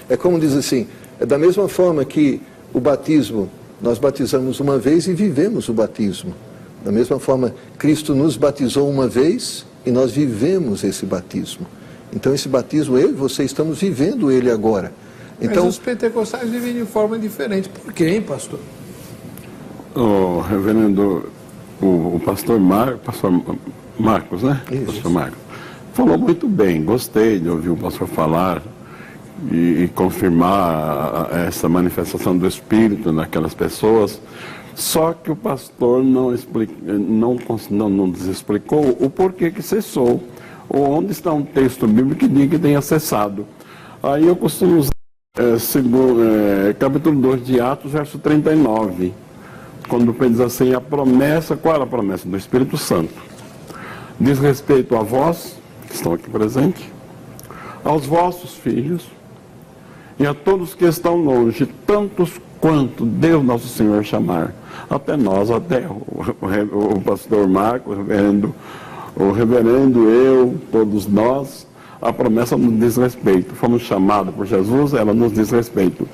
é como diz assim, é da mesma forma que o batismo, nós batizamos uma vez e vivemos o batismo. Da mesma forma, Cristo nos batizou uma vez e nós vivemos esse batismo. Então esse batismo, eu e você estamos vivendo ele agora. Então, mas os pentecostais vivem de forma diferente. Por quê, hein, pastor? O reverendo, o pastor Marcos, né? Isso. Pastor Marcos, falou muito bem, gostei de ouvir o pastor falar e confirmar essa manifestação do Espírito naquelas pessoas. Só que o pastor não nos explicou o porquê que cessou, ou onde está um texto bíblico que diga que tenha cessado. Aí eu costumo usar capítulo 2 de Atos, verso 39, quando diz assim, qual era a promessa? Do Espírito Santo. Diz respeito a vós, que estão aqui presentes, aos vossos filhos, e a todos que estão longe, tantos quanto Deus nosso Senhor chamar, até nós, até o pastor Marcos, o reverendo, eu, todos nós, a promessa nos diz respeito. Fomos chamados por Jesus, ela nos diz respeito.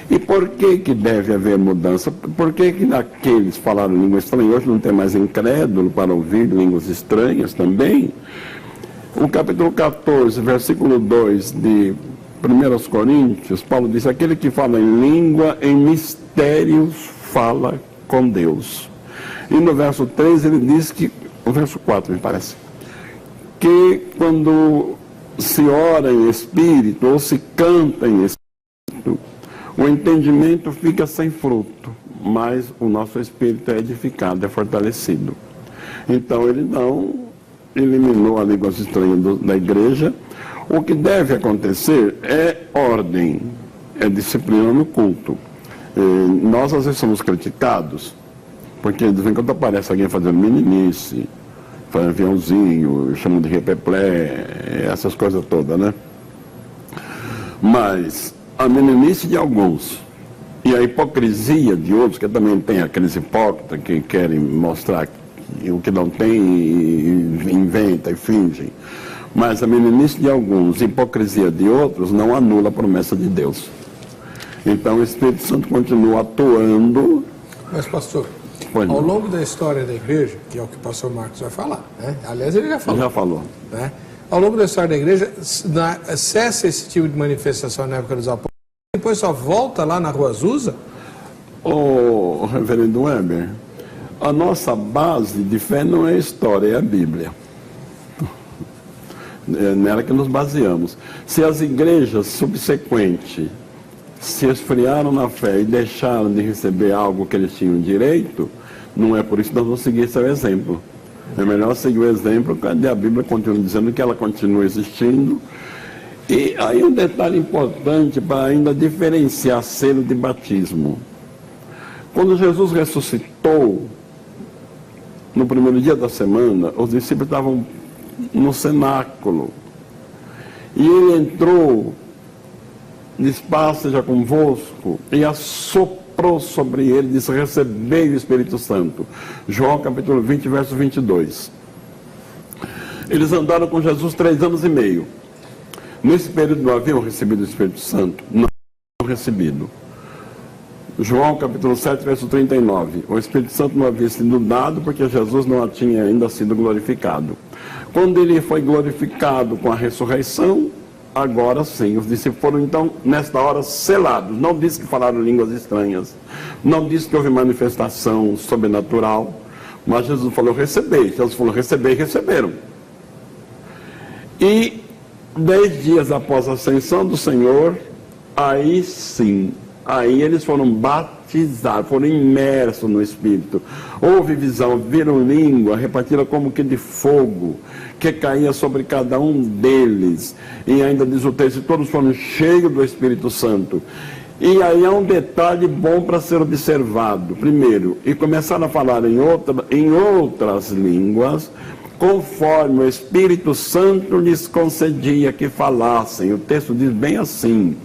E por que deve haver mudança? Por que naqueles falaram língua estranha, hoje não tem mais incrédulo para ouvir línguas estranhas também? O capítulo 14, versículo 2 de 1 Coríntios, Paulo diz, aquele que fala em língua, em mistérios, fala com Deus. E no verso 3 ele diz que, o verso 4 me parece, que quando se ora em espírito ou se canta em espírito, o entendimento fica sem fruto, mas o nosso espírito é edificado, é fortalecido. Então ele não eliminou a língua estranha da igreja. O que deve acontecer é ordem, é disciplina no culto. Nós às vezes somos criticados, porque de vez em quando aparece alguém fazendo meninice, fazendo aviãozinho, chamando de repeplé, essas coisas todas, né? Mas a meninice de alguns e a hipocrisia de outros, que também tem aqueles hipócritas que querem mostrar o que não tem e inventa e fingem. Mas a meninice de alguns e a hipocrisia de outros não anula a promessa de Deus. Então o Espírito Santo continua atuando. Mas, pastor, ao longo da história da igreja, que é o que o pastor Marcos vai falar, né? Aliás, ele já falou. Já falou. Né? Ao longo da história da igreja, cessa esse tipo de manifestação na época dos apóstolos, depois só volta lá na Rua Azusa? Ô, reverendo Weber, a nossa base de fé não é a história, é a Bíblia. É nela que nos baseamos. Se as igrejas subsequentes se esfriaram na fé e deixaram de receber algo que eles tinham direito, não é por isso que nós vamos seguir esse exemplo. É melhor seguir o exemplo, porque a Bíblia continua dizendo que ela continua existindo. E aí um detalhe importante para ainda diferenciar selo de batismo. Quando Jesus ressuscitou, no primeiro dia da semana, os discípulos estavam no cenáculo. E ele entrou, disse: paz seja convosco, e assoprou sobre ele, disse: recebei o Espírito Santo. João capítulo 20, verso 22. Eles andaram com Jesus 3 anos e meio. Nesse período não haviam recebido o Espírito Santo? Não haviam recebido. João capítulo 7, verso 39. O Espírito Santo não havia sido dado porque Jesus não tinha ainda sido glorificado. Quando ele foi glorificado com a ressurreição, agora sim, os discípulos foram então, nesta hora, selados. Não diz que falaram línguas estranhas, não diz que houve manifestação sobrenatural, mas Jesus falou: recebei. Jesus falou: recebei, e receberam. E 10 dias após a ascensão do Senhor, aí sim, aí eles foram batizados, foram imersos no Espírito. Houve visão, viram língua, repartida como que de fogo, que caía sobre cada um deles. E ainda diz o texto: todos foram cheios do Espírito Santo. E aí há um detalhe bom para ser observado. Primeiro, e começaram a falar em outras línguas, conforme o Espírito Santo lhes concedia que falassem. O texto diz bem assim: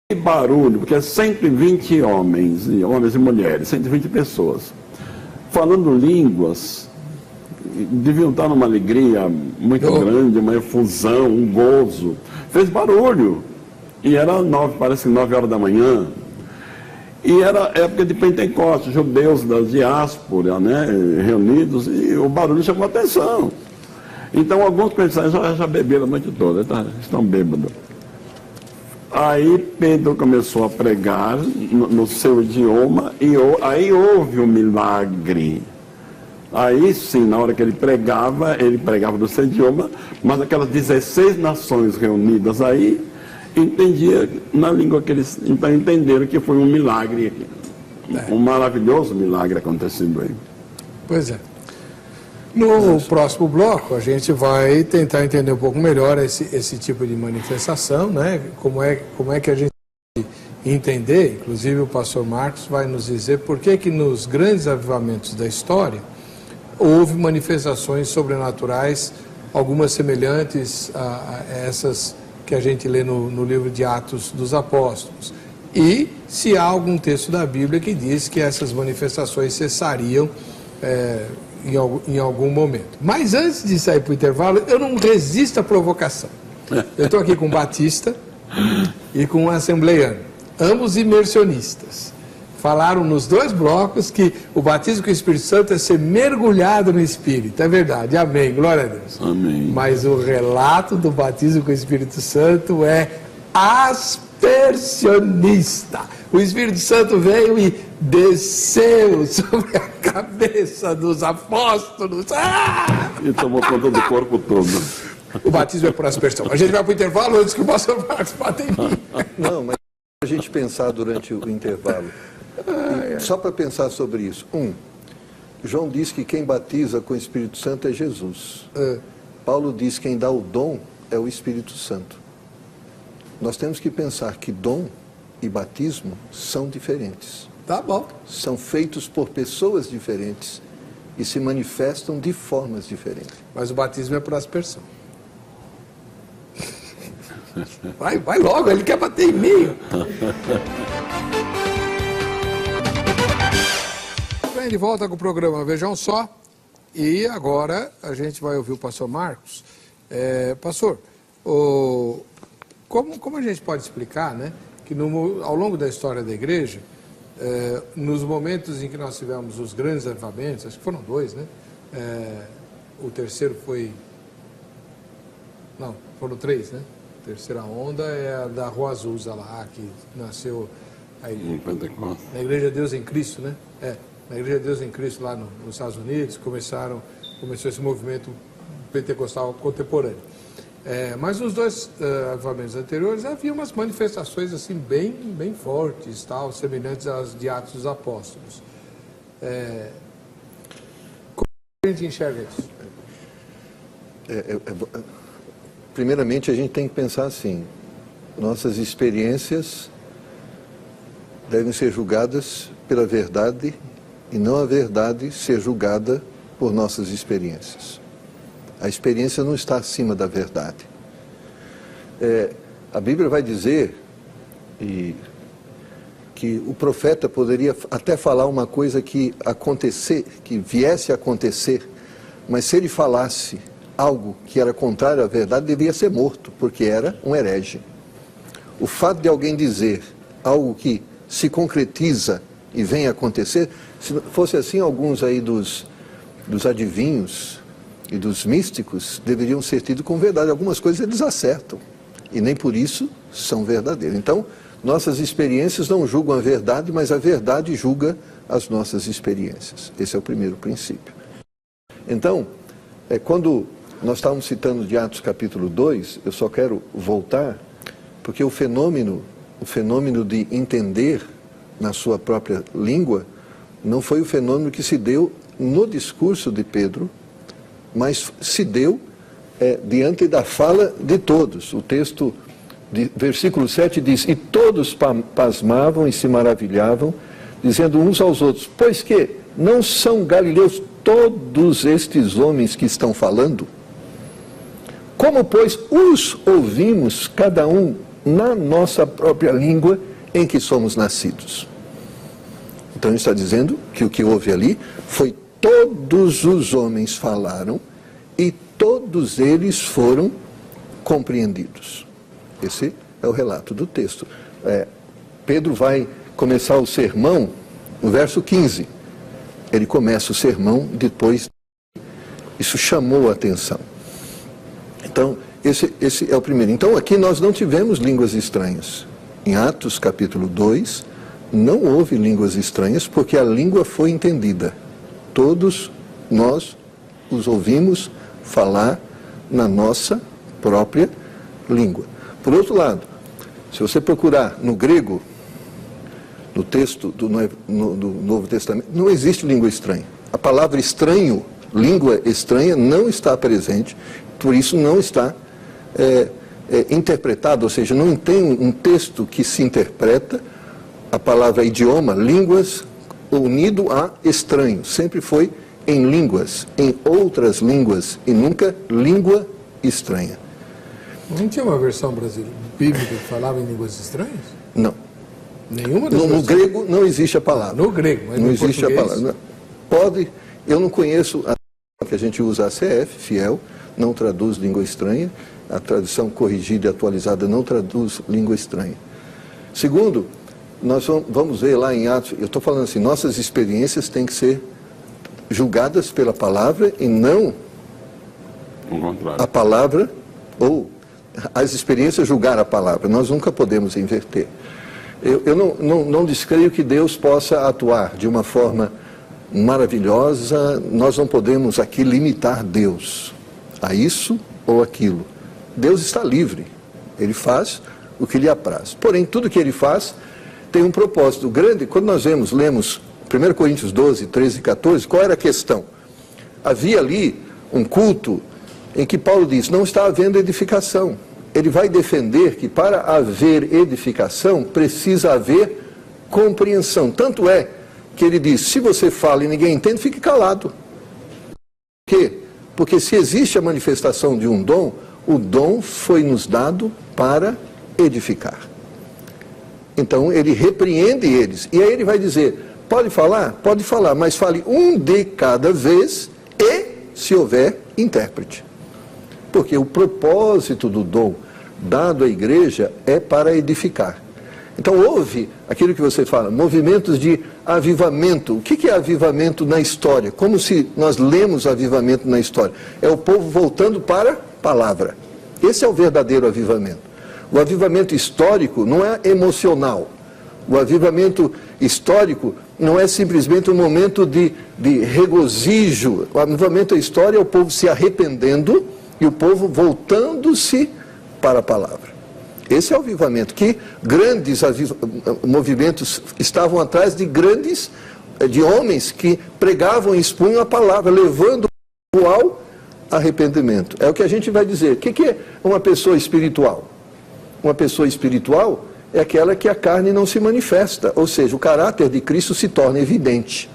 que barulho, porque 120 homens e mulheres, 120 pessoas, falando línguas, deviam estar numa alegria muito grande, uma efusão, um gozo. Fez barulho. E era 9 horas da manhã. E era época de Pentecostes, judeus da diáspora, né, reunidos, e o barulho chamou a atenção. Então alguns pensaram: já beberam a noite toda, estão bêbados. Aí Pedro começou a pregar no seu idioma, e aí houve um milagre. Aí sim, na hora que ele pregava do seu idioma, mas aquelas 16 nações reunidas aí, entendia na língua que eles então entenderam que foi um milagre, um maravilhoso milagre acontecendo aí. Pois é. No próximo bloco a gente vai tentar entender um pouco melhor esse tipo de manifestação, né? Como é que a gente entender, inclusive o pastor Marcos vai nos dizer por que nos grandes avivamentos da história houve manifestações sobrenaturais, algumas semelhantes a essas que a gente lê no livro de Atos dos Apóstolos. E se há algum texto da Bíblia que diz que essas manifestações cessariam em algum momento. Mas antes de sair para o intervalo, eu não resisto à provocação. Eu estou aqui com um batista e com um assembleiano, ambos imersionistas. Falaram nos 2 blocos que o batismo com o Espírito Santo é ser mergulhado no Espírito. É verdade, amém, glória a Deus. Amém. Mas o relato do batismo com o Espírito Santo é aspersionista. O Espírito Santo veio e desceu sobre a cabeça dos apóstolos. E tomou conta do corpo todo. O batismo é por aspersão. A gente vai para o intervalo antes que o pastor Marcos bata em mim. Não, mas a gente pensar durante o intervalo. Só para pensar sobre isso. João diz que quem batiza com o Espírito Santo é Jesus. Paulo diz que quem dá o dom é o Espírito Santo. Nós temos que pensar que dom e batismo são diferentes. Tá bom. São feitos por pessoas diferentes e se manifestam de formas diferentes. Mas o batismo é por aspersão. Vai logo, ele quer bater em mim. Vem de volta com o programa Vejam Só. E agora a gente vai ouvir o pastor Marcos. Pastor, como a gente pode explicar, né, que ao longo da história da igreja, nos momentos em que nós tivemos os grandes avivamentos, acho que foram 2, né? O terceiro foi... Não, foram 3, né? A terceira onda é a da Rua Azusa lá, que nasceu aí, na Igreja de Deus em Cristo, né? Na Igreja de Deus em Cristo lá nos Estados Unidos, começou esse movimento pentecostal contemporâneo. Mas nos 2 avivamentos anteriores havia umas manifestações assim bem fortes, tal, semelhantes às de Atos dos Apóstolos. Como a gente enxerga isso? Primeiramente, a gente tem que pensar assim: nossas experiências devem ser julgadas pela verdade e não a verdade ser julgada por nossas experiências. A experiência não está acima da verdade. A Bíblia vai dizer que o profeta poderia até falar uma coisa que viesse a acontecer, mas se ele falasse algo que era contrário à verdade, devia ser morto, porque era um herege. O fato de alguém dizer algo que se concretiza e vem a acontecer, se fosse assim, alguns aí dos adivinhos e dos místicos deveriam ser tidos com verdade. Algumas coisas eles acertam, e nem por isso são verdadeiras. Então, nossas experiências não julgam a verdade, mas a verdade julga as nossas experiências. Esse é o primeiro princípio. Então, quando nós estávamos citando de Atos capítulo 2, eu só quero voltar, porque o fenômeno de entender na sua própria língua não foi o fenômeno que se deu no discurso de Pedro, mas se deu diante da fala de todos. O texto, versículo 7 diz: e todos pasmavam e se maravilhavam, dizendo uns aos outros: pois que não são galileus todos estes homens que estão falando? Como, pois, os ouvimos cada um na nossa própria língua em que somos nascidos? Então ele está dizendo que o que houve ali foi todos os homens falaram e todos eles foram compreendidos. Esse é o relato do texto. Pedro vai começar o sermão no verso 15. Ele começa o sermão depois. Isso chamou a atenção. Então, esse é o primeiro. Então, aqui nós não tivemos línguas estranhas. Em Atos capítulo 2, não houve línguas estranhas, porque a língua foi entendida. Todos nós os ouvimos falar na nossa própria língua. Por outro lado, se você procurar no grego, no texto do Novo Testamento, não existe língua estranha. A palavra estranho, língua estranha, não está presente, por isso não está interpretado, ou seja, não tem um texto que se interpreta a palavra idioma, línguas, unido a estranho. Sempre foi em línguas, em outras línguas, e nunca língua estranha. Não tinha uma versão brasileira bíblica que falava em línguas estranhas? Não. Nenhuma das no grego não existe a palavra. No grego, mas não no existe português? A palavra. Pode, eu não conheço a que a gente usa, a CF, fiel, não traduz língua estranha. A tradução corrigida e atualizada não traduz língua estranha. Segundo, nós vamos ver lá em Atos, eu estou falando assim, nossas experiências têm que ser julgadas pela palavra e não a palavra, ou as experiências julgar a palavra. Nós nunca podemos inverter. Eu não descreio que Deus possa atuar de uma forma maravilhosa. Nós não podemos aqui limitar Deus a isso ou aquilo. Deus está livre, Ele faz o que lhe apraz. Porém, tudo que Ele faz tem um propósito grande. Quando nós lemos 1 Coríntios 12, 13 e 14, qual era a questão? Havia ali um culto em que Paulo diz, não está havendo edificação. Ele vai defender que para haver edificação precisa haver compreensão. Tanto é que ele diz, se você fala e ninguém entende, fique calado. Por quê? Porque se existe a manifestação de um dom, o dom foi nos dado para edificar. Então ele repreende eles. E aí ele vai dizer, pode falar? Pode falar, mas fale um de cada vez e se houver intérprete. Porque o propósito do dom dado à igreja é para edificar. Então houve, aquilo que você fala, movimentos de avivamento. O que é avivamento na história? Como se nós lemos avivamento na história? É o povo voltando para a palavra. Esse é o verdadeiro avivamento. O avivamento histórico não é emocional. O avivamento histórico não é simplesmente um momento de regozijo. O avivamento da história é o povo se arrependendo e o povo voltando-se para a palavra. Esse é o avivamento, que grandes movimentos estavam atrás de homens que pregavam e expunham a palavra, levando ao arrependimento. É o que a gente vai dizer. O que é uma pessoa espiritual? Uma pessoa espiritual é aquela que a carne não se manifesta, ou seja, o caráter de Cristo se torna evidente.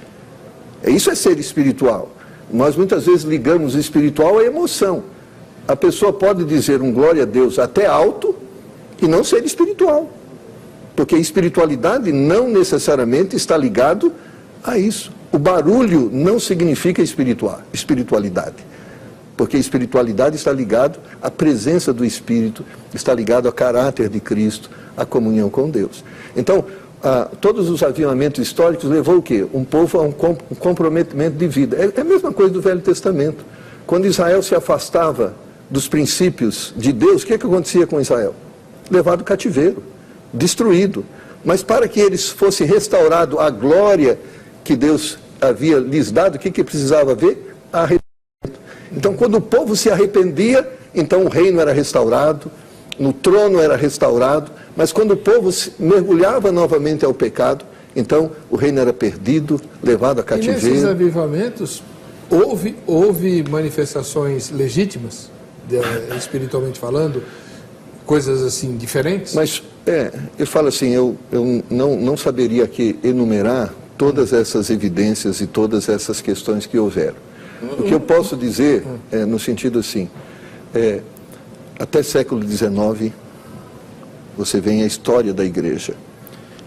Isso é ser espiritual. Nós muitas vezes ligamos o espiritual à emoção. A pessoa pode dizer um glória a Deus até alto e não ser espiritual. Porque espiritualidade não necessariamente está ligado a isso. O barulho não significa espiritualidade. Porque espiritualidade está ligado à presença do Espírito, está ligado ao caráter de Cristo, à comunhão com Deus. Então, todos os avivamentos históricos levou o quê? Um povo a um comprometimento de vida. É a mesma coisa do Velho Testamento. Quando Israel se afastava dos princípios de Deus, o que acontecia com Israel? Levado cativeiro, destruído. Mas para que eles fossem restaurados à glória que Deus havia lhes dado, o que precisava haver? Arrependimento. Então, quando o povo se arrependia, então o reino era restaurado, o trono era restaurado, mas quando o povo mergulhava novamente ao pecado, então o reino era perdido, levado a cativeiro. E nesses avivamentos, houve manifestações legítimas, espiritualmente falando, coisas assim diferentes? Mas, eu falo assim, eu não saberia aqui enumerar todas essas evidências e todas essas questões que houveram. O que eu posso dizer, no sentido assim, até século XIX, você vê a história da igreja.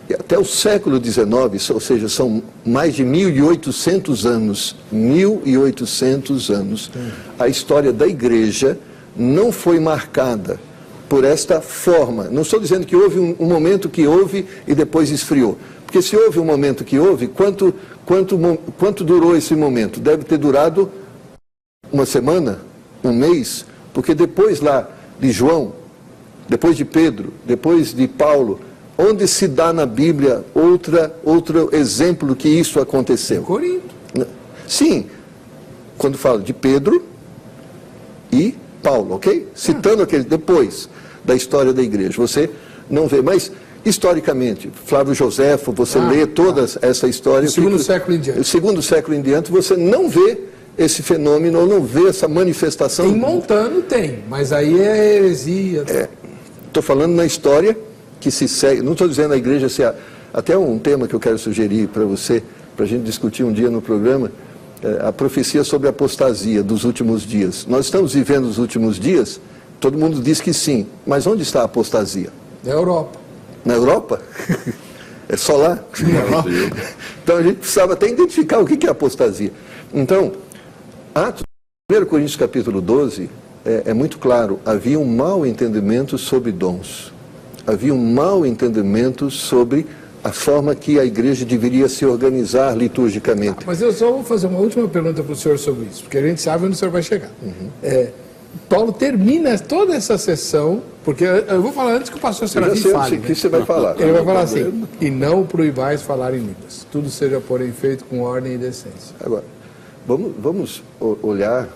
E até o século XIX, ou seja, são mais de 1.800 anos, 1.800 anos, a história da igreja não foi marcada por esta forma. Não estou dizendo que houve um momento que houve e depois esfriou. Porque se houve um momento que houve, quanto durou esse momento? Deve ter durado uma semana, um mês, porque depois lá de João, depois de Pedro, depois de Paulo, onde se dá na Bíblia outro exemplo que isso aconteceu? Em Corinto. Sim, quando fala de Pedro e Paulo, ok? Citando aquele depois da história da igreja. Você não vê, mas historicamente, Flávio Joséfo, você lê toda essa história. Do segundo século em diante. Do segundo século em diante, você não vê esse fenômeno, ou não vê essa manifestação. Em Montano tem, mas aí é heresia. Estou falando na história que se segue, não estou dizendo a igreja ser... Até um tema que eu quero sugerir para você, para a gente discutir um dia no programa, a profecia sobre a apostasia dos últimos dias. Nós estamos vivendo os últimos dias, todo mundo diz que sim, mas onde está a apostasia? Na Europa. Na Europa? É só lá? Então a gente precisava até identificar o que é apostasia. Então, Atos, 1 Coríntios capítulo 12, é muito claro, havia um mau entendimento sobre dons. Havia um mau entendimento sobre a forma que a igreja deveria se organizar liturgicamente. Mas eu só vou fazer uma última pergunta para o senhor sobre isso, porque a gente sabe onde o senhor vai chegar. Paulo termina toda essa sessão, porque eu vou falar antes que o pastor Serafim fale. O que você vai falar? Ele vai falar assim: e não proibais falar em línguas. Tudo seja, porém, feito com ordem e decência. Agora, vamos olhar.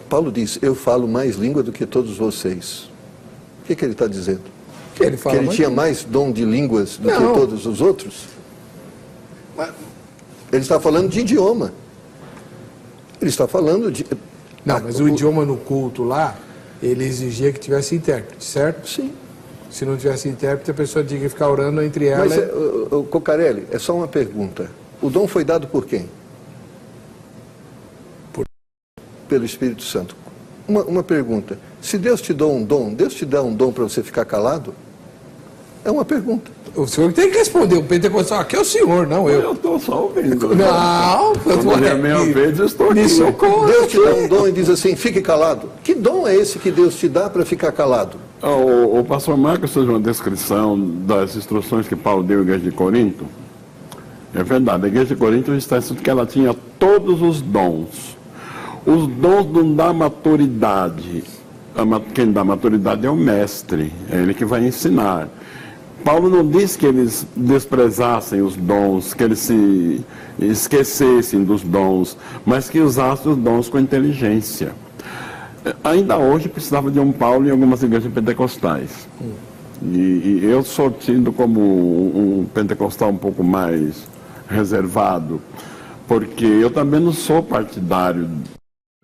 Paulo diz: eu falo mais língua do que todos vocês. O que ele está dizendo? Que ele fala que ele tinha mais dom de línguas do que todos os outros? Ele está falando de idioma. Ele está falando de... Não, mas o idioma no culto lá, ele exigia que tivesse intérprete, certo? Sim. Se não tivesse intérprete, a pessoa tinha que ficar orando entre ela... Mas, Cocarelli, é só uma pergunta. O dom foi dado por quem? Pelo Espírito Santo. Uma pergunta. Se Deus te dá um dom, Deus te dá um dom para você ficar calado? É uma pergunta. O senhor tem que responder. O pentecostal aqui é o senhor, não eu. Eu estou só ouvindo. Não, quando é a minha vez, eu estou aqui. Deus te dá um dom e diz assim: fique calado. Que dom é esse que Deus te dá para ficar calado? O pastor Marcos fez uma descrição das instruções que Paulo deu à igreja de Corinto. É verdade, a igreja de Corinto está escrito que ela tinha todos os dons. Os dons não dão maturidade. Quem dá maturidade é o mestre, é ele que vai ensinar. Paulo não diz que eles desprezassem os dons, que eles se esquecessem dos dons, mas que usassem os dons com inteligência. Ainda hoje precisava de um Paulo em algumas igrejas pentecostais. E eu sou tido como um pentecostal um pouco mais reservado, porque eu também não sou partidário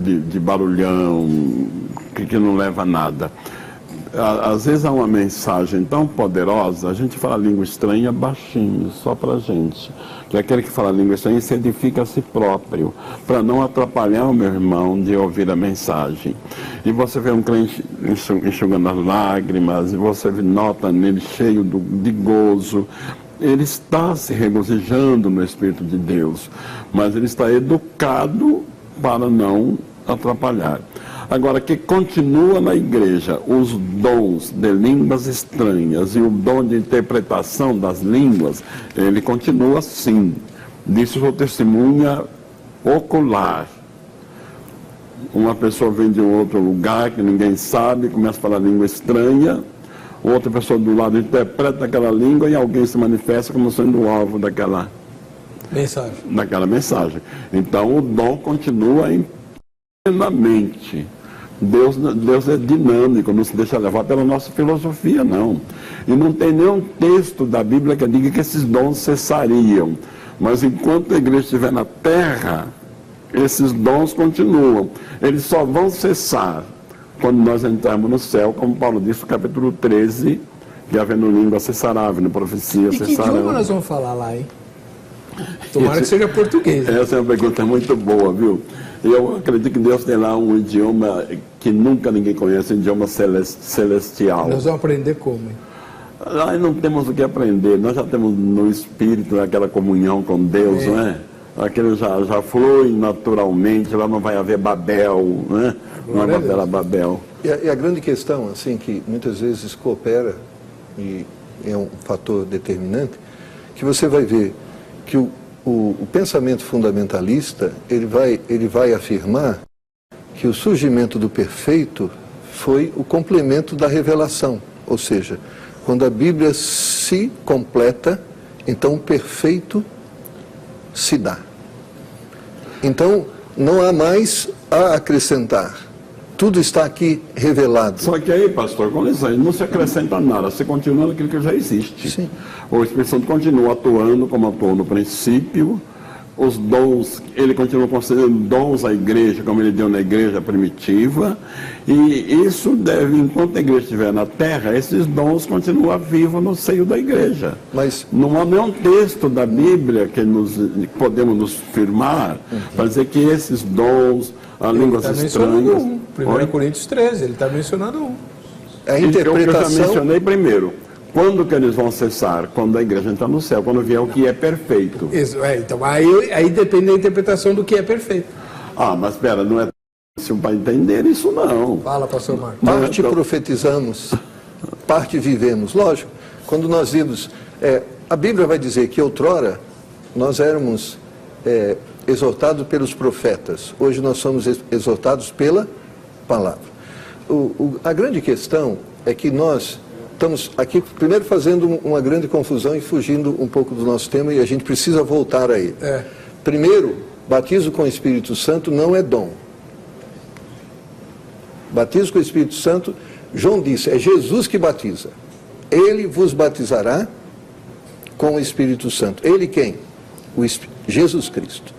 de barulhão, que não leva a nada. Às vezes há uma mensagem tão poderosa, a gente fala língua estranha baixinho, só pra gente. Que aquele que fala língua estranha se edifica a si próprio, para não atrapalhar o meu irmão de ouvir a mensagem. E você vê um crente enxugando as lágrimas, e você nota nele cheio de gozo. Ele está se regozijando no Espírito de Deus, mas ele está educado para não atrapalhar. Agora, que continua na igreja os dons de línguas estranhas e o dom de interpretação das línguas, ele continua sim. Disso sou testemunha ocular. Uma pessoa vem de um outro lugar que ninguém sabe, começa a falar língua estranha, outra pessoa do lado interpreta aquela língua e alguém se manifesta como sendo o alvo daquela mensagem. Então, o dom continua plenamente. Deus é dinâmico, não se deixa levar pela nossa filosofia, não. E não tem nenhum texto da Bíblia que diga que esses dons cessariam. Mas enquanto a igreja estiver na terra, esses dons continuam. Eles só vão cessar quando nós entrarmos no céu, como Paulo disse no capítulo 13, que havendo língua cessará, havendo profecia cessará. E que idioma nós vamos falar lá, hein? Tomara que seja português. Essa é uma pergunta muito boa, viu? Eu acredito que Deus tem lá um idioma que nunca ninguém conhece, um idioma celestial. Nós vamos aprender como, hein? Nós não temos o que aprender, nós já temos no Espírito aquela comunhão com Deus, não é? Aquilo já flui naturalmente, lá não vai haver Babel, né? Não vai haver Babel. E a grande questão, assim, que muitas vezes coopera, e é um fator determinante, que você vai ver que o pensamento fundamentalista, ele vai afirmar que o surgimento do perfeito foi o complemento da revelação. Ou seja, quando a Bíblia se completa, então o perfeito se dá. Então, não há mais a acrescentar. Tudo está aqui revelado. Só que aí, pastor, com licença, não se acrescenta nada, você continua naquilo que já existe. Sim. O Espírito Santo continua atuando como atuou no princípio, os dons, ele continua concedendo dons à igreja, como ele deu na igreja primitiva, e isso deve, enquanto a igreja estiver na terra, esses dons continuam vivos no seio da igreja. Mas não há nenhum texto da Bíblia que podemos nos firmar para dizer que esses dons, a línguas estranhas... 1 Coríntios 13, ele está mencionando um. A interpretação... Eu já mencionei primeiro. Quando que eles vão cessar? Quando a igreja entrar no céu, quando vier o que é perfeito. Isso, então aí depende da interpretação do que é perfeito. Ah, mas espera, não é para entender isso não. Fala, pastor Marcos. Parte profetizamos, parte vivemos. Lógico, quando nós vimos... a Bíblia vai dizer que outrora nós éramos exortados pelos profetas. Hoje nós somos exortados pela palavra. A grande questão é que nós estamos aqui, primeiro, fazendo uma grande confusão e fugindo um pouco do nosso tema, e a gente precisa voltar a ele. Primeiro, batismo com o Espírito Santo não é dom. Batismo com o Espírito Santo, João disse, é Jesus que batiza. Ele vos batizará com o Espírito Santo. Ele quem? Jesus Cristo.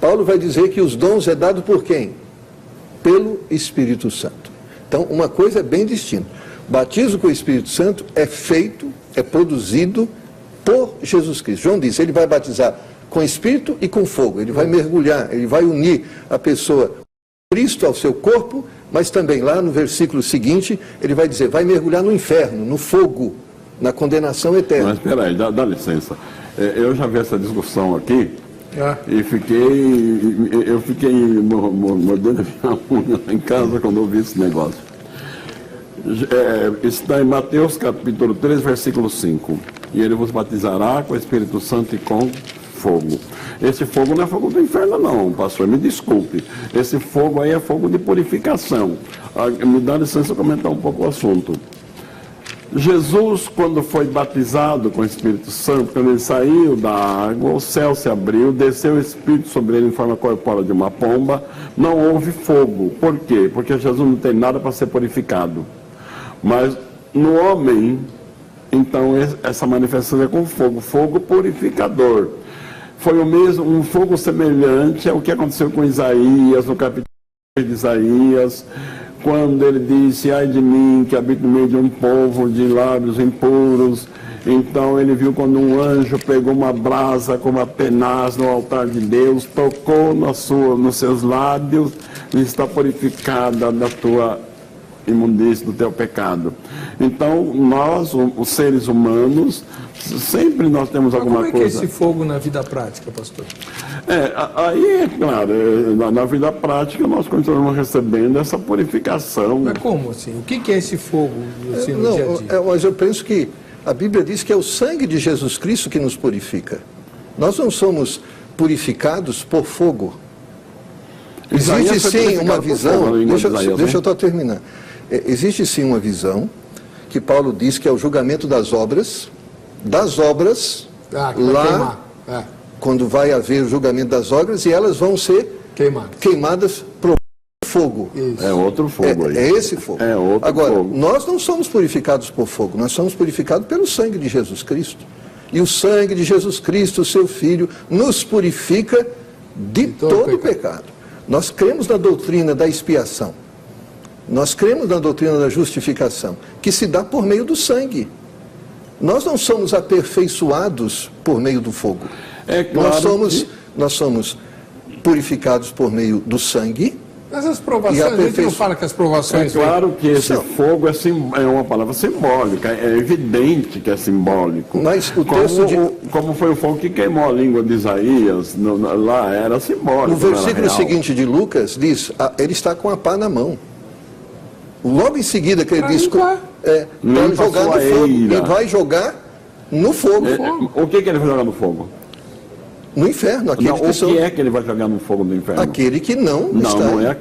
Paulo vai dizer que os dons é dado por quem? Pelo Espírito Santo. Então, uma coisa é bem distinta. Batismo com o Espírito Santo é feito, é produzido por Jesus Cristo. João disse, ele vai batizar com Espírito e com fogo. Ele vai mergulhar, ele vai unir a pessoa Cristo ao seu corpo, mas também lá no versículo seguinte, ele vai dizer, vai mergulhar no inferno, no fogo, na condenação eterna. Mas espera aí, dá licença. Eu já vi essa discussão aqui e eu fiquei mordendo a minha unha em casa quando eu vi esse negócio. Está em Mateus capítulo 3, versículo 5. E ele vos batizará com o Espírito Santo e com fogo. Esse fogo não é fogo do inferno não, pastor, me desculpe. Esse fogo aí é fogo de purificação. Me dá licença eu comentar um pouco o assunto. Jesus, quando foi batizado com o Espírito Santo, quando ele saiu da água, o céu se abriu, desceu o Espírito sobre ele em forma corpórea de uma pomba, não houve fogo. Por quê? Porque Jesus não tem nada para ser purificado. Mas no homem, então essa manifestação é com fogo, fogo purificador. Foi o mesmo, um fogo semelhante ao que aconteceu com Isaías, no capítulo de Isaías, quando ele disse, ai de mim, que habito no meio de um povo de lábios impuros. Então ele viu quando um anjo pegou uma brasa com uma tenaz no altar de Deus, tocou nos seus lábios e está purificada da tua imundície, do teu pecado. Então nós, os seres humanos, sempre nós temos alguma coisa. Como é que é esse fogo na vida prática, pastor? Aí é claro, na vida prática nós continuamos recebendo essa purificação. Mas como assim? O que é esse fogo assim, no dia a dia? Mas eu penso que a Bíblia diz que é o sangue de Jesus Cristo que nos purifica. Nós não somos purificados por fogo. Existe sim uma visão, deixa eu só terminar. Existe sim uma visão que Paulo diz que é o julgamento das obras, lá, quando vai haver o julgamento das obras, e elas vão ser queimadas por fogo. Isso. É outro fogo aí. É esse fogo. É outro Agora, fogo. nós não somos purificados por fogo, nós somos purificados pelo sangue de Jesus Cristo. E o sangue de Jesus Cristo, o seu Filho, nos purifica de todo o pecado. Nós cremos na doutrina da expiação. Nós cremos na doutrina da justificação, que se dá por meio do sangue. Nós não somos aperfeiçoados por meio do fogo. É claro nós somos purificados por meio do sangue. Mas as provações, a gente não fala que as provações... É claro que esse fogo é uma palavra simbólica, é evidente que é simbólico. Mas o texto como foi o fogo que queimou a língua de Isaías, lá era simbólico. No versículo seguinte de Lucas, diz, ele está com a pá na mão. Logo em seguida que ele diz... Limpa jogar no fogo. Ele vai jogar no fogo. O que ele vai jogar no fogo? No inferno. O que é que ele vai jogar no fogo do inferno? Aquele que não está. Não é.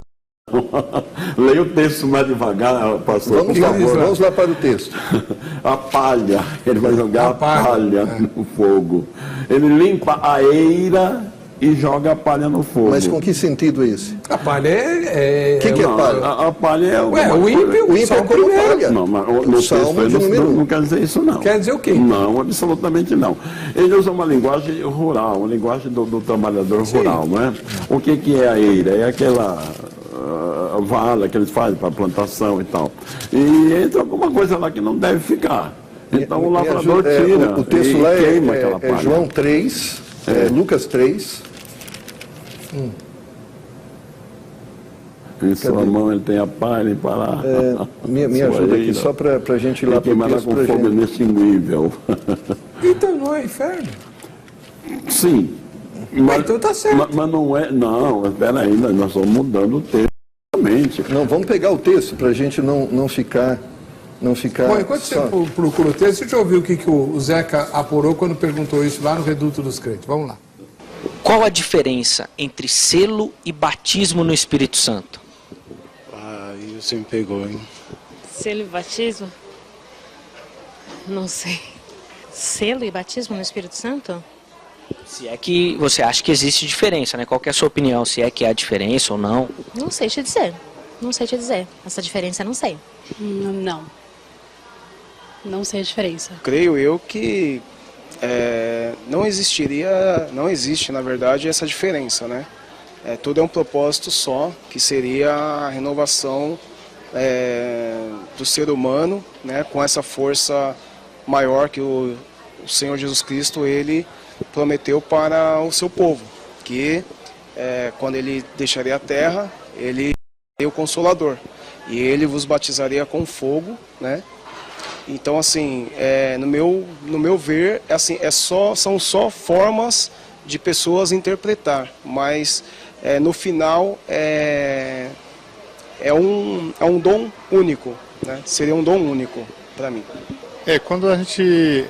Leia o texto mais devagar, pastor. Vamos lá para o texto. A palha. Ele vai jogar a palha no fogo. Ele limpa a eira e joga a palha no fogo. Mas com que sentido é esse? A palha é... O que é palha? A palha é... o ímpio é como palha. Não, mas no texto não quer dizer isso, não. Quer dizer o quê? Não, absolutamente não. Ele usa uma linguagem rural, uma linguagem do trabalhador rural, não é? O que é a eira? É aquela vala que eles fazem para plantação e tal. E entra alguma coisa lá que não deve ficar. Então o lavrador tira o texto e lá queima aquela palha. É João 3... Lucas 3. Em sua mão ele tem a palha e para me ajuda aqui, só para a gente ir lá para o texto. Com fogo inextinguível. Então não é inferno? Sim. Mas então tá certo. Mas não é... Não, espera aí, nós estamos mudando o texto. Não, vamos pegar o texto para a gente não ficar... Bom, enquanto você procura o texto, deixa eu ouvir o que o Zeca apurou quando perguntou isso lá no Reduto dos Crentes. Vamos lá. Qual a diferença entre selo e batismo no Espírito Santo? você me pegou, hein? Selo e batismo? Não sei. Selo e batismo no Espírito Santo? Se é que você acha que existe diferença, né? Qual que é a sua opinião? Se é que há diferença ou não? Não sei te dizer. Não sei te dizer. Essa diferença eu não sei. Não. Não sei a diferença. Creio eu que não existe, na verdade, essa diferença, né? Tudo é um propósito só, que seria a renovação do ser humano, né? Com essa força maior que o Senhor Jesus Cristo, ele prometeu para o seu povo, que quando ele deixaria a terra, ele seria o Consolador, e ele vos batizaria com fogo, né? Então, assim, no meu ver, assim, são só formas de pessoas interpretar, mas no final é um dom único, né? Seria um dom único para mim. Quando a gente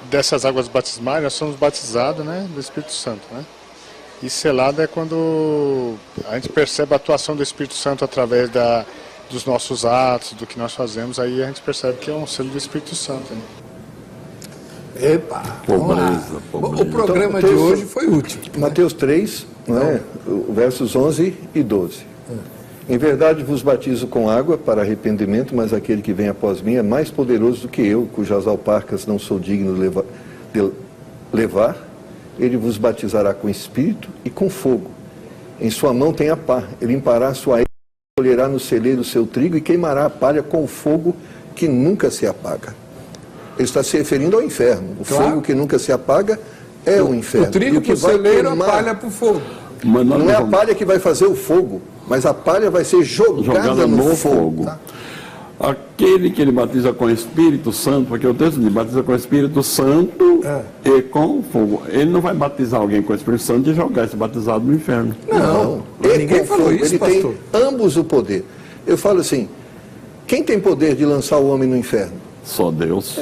dessas águas batismais, nós somos batizados, né, do Espírito Santo, né? E selado é quando a gente percebe a atuação do Espírito Santo através dos nossos atos, do que nós fazemos, aí a gente percebe que é um selo do Espírito Santo. Né? Epa! Pobreza. O programa de hoje foi útil. Mateus 3, né, versos 11 e 12. Em verdade vos batizo com água para arrependimento, mas aquele que vem após mim é mais poderoso do que eu, cujas alparcas não sou digno de levar. Ele vos batizará com espírito e com fogo. Em sua mão tem a pá, ele limpará a sua erva, colherá no celeiro o seu trigo e queimará a palha com o fogo que nunca se apaga. Ele está se referindo ao inferno. O fogo que nunca se apaga é o inferno. O trigo para o celeiro, a palha para o fogo. Não é a palha que vai fazer o fogo, mas a palha vai ser jogada no fogo. Tá? Aquele que ele batiza com o Espírito Santo, porque o texto diz, batiza com o Espírito Santo e com fogo. Ele não vai batizar alguém com o Espírito Santo e jogar esse batizado no inferno. Não, ninguém falou isso, ele pastor. Tem ambos o poder. Eu falo assim, quem tem poder de lançar o homem no inferno? Só Deus.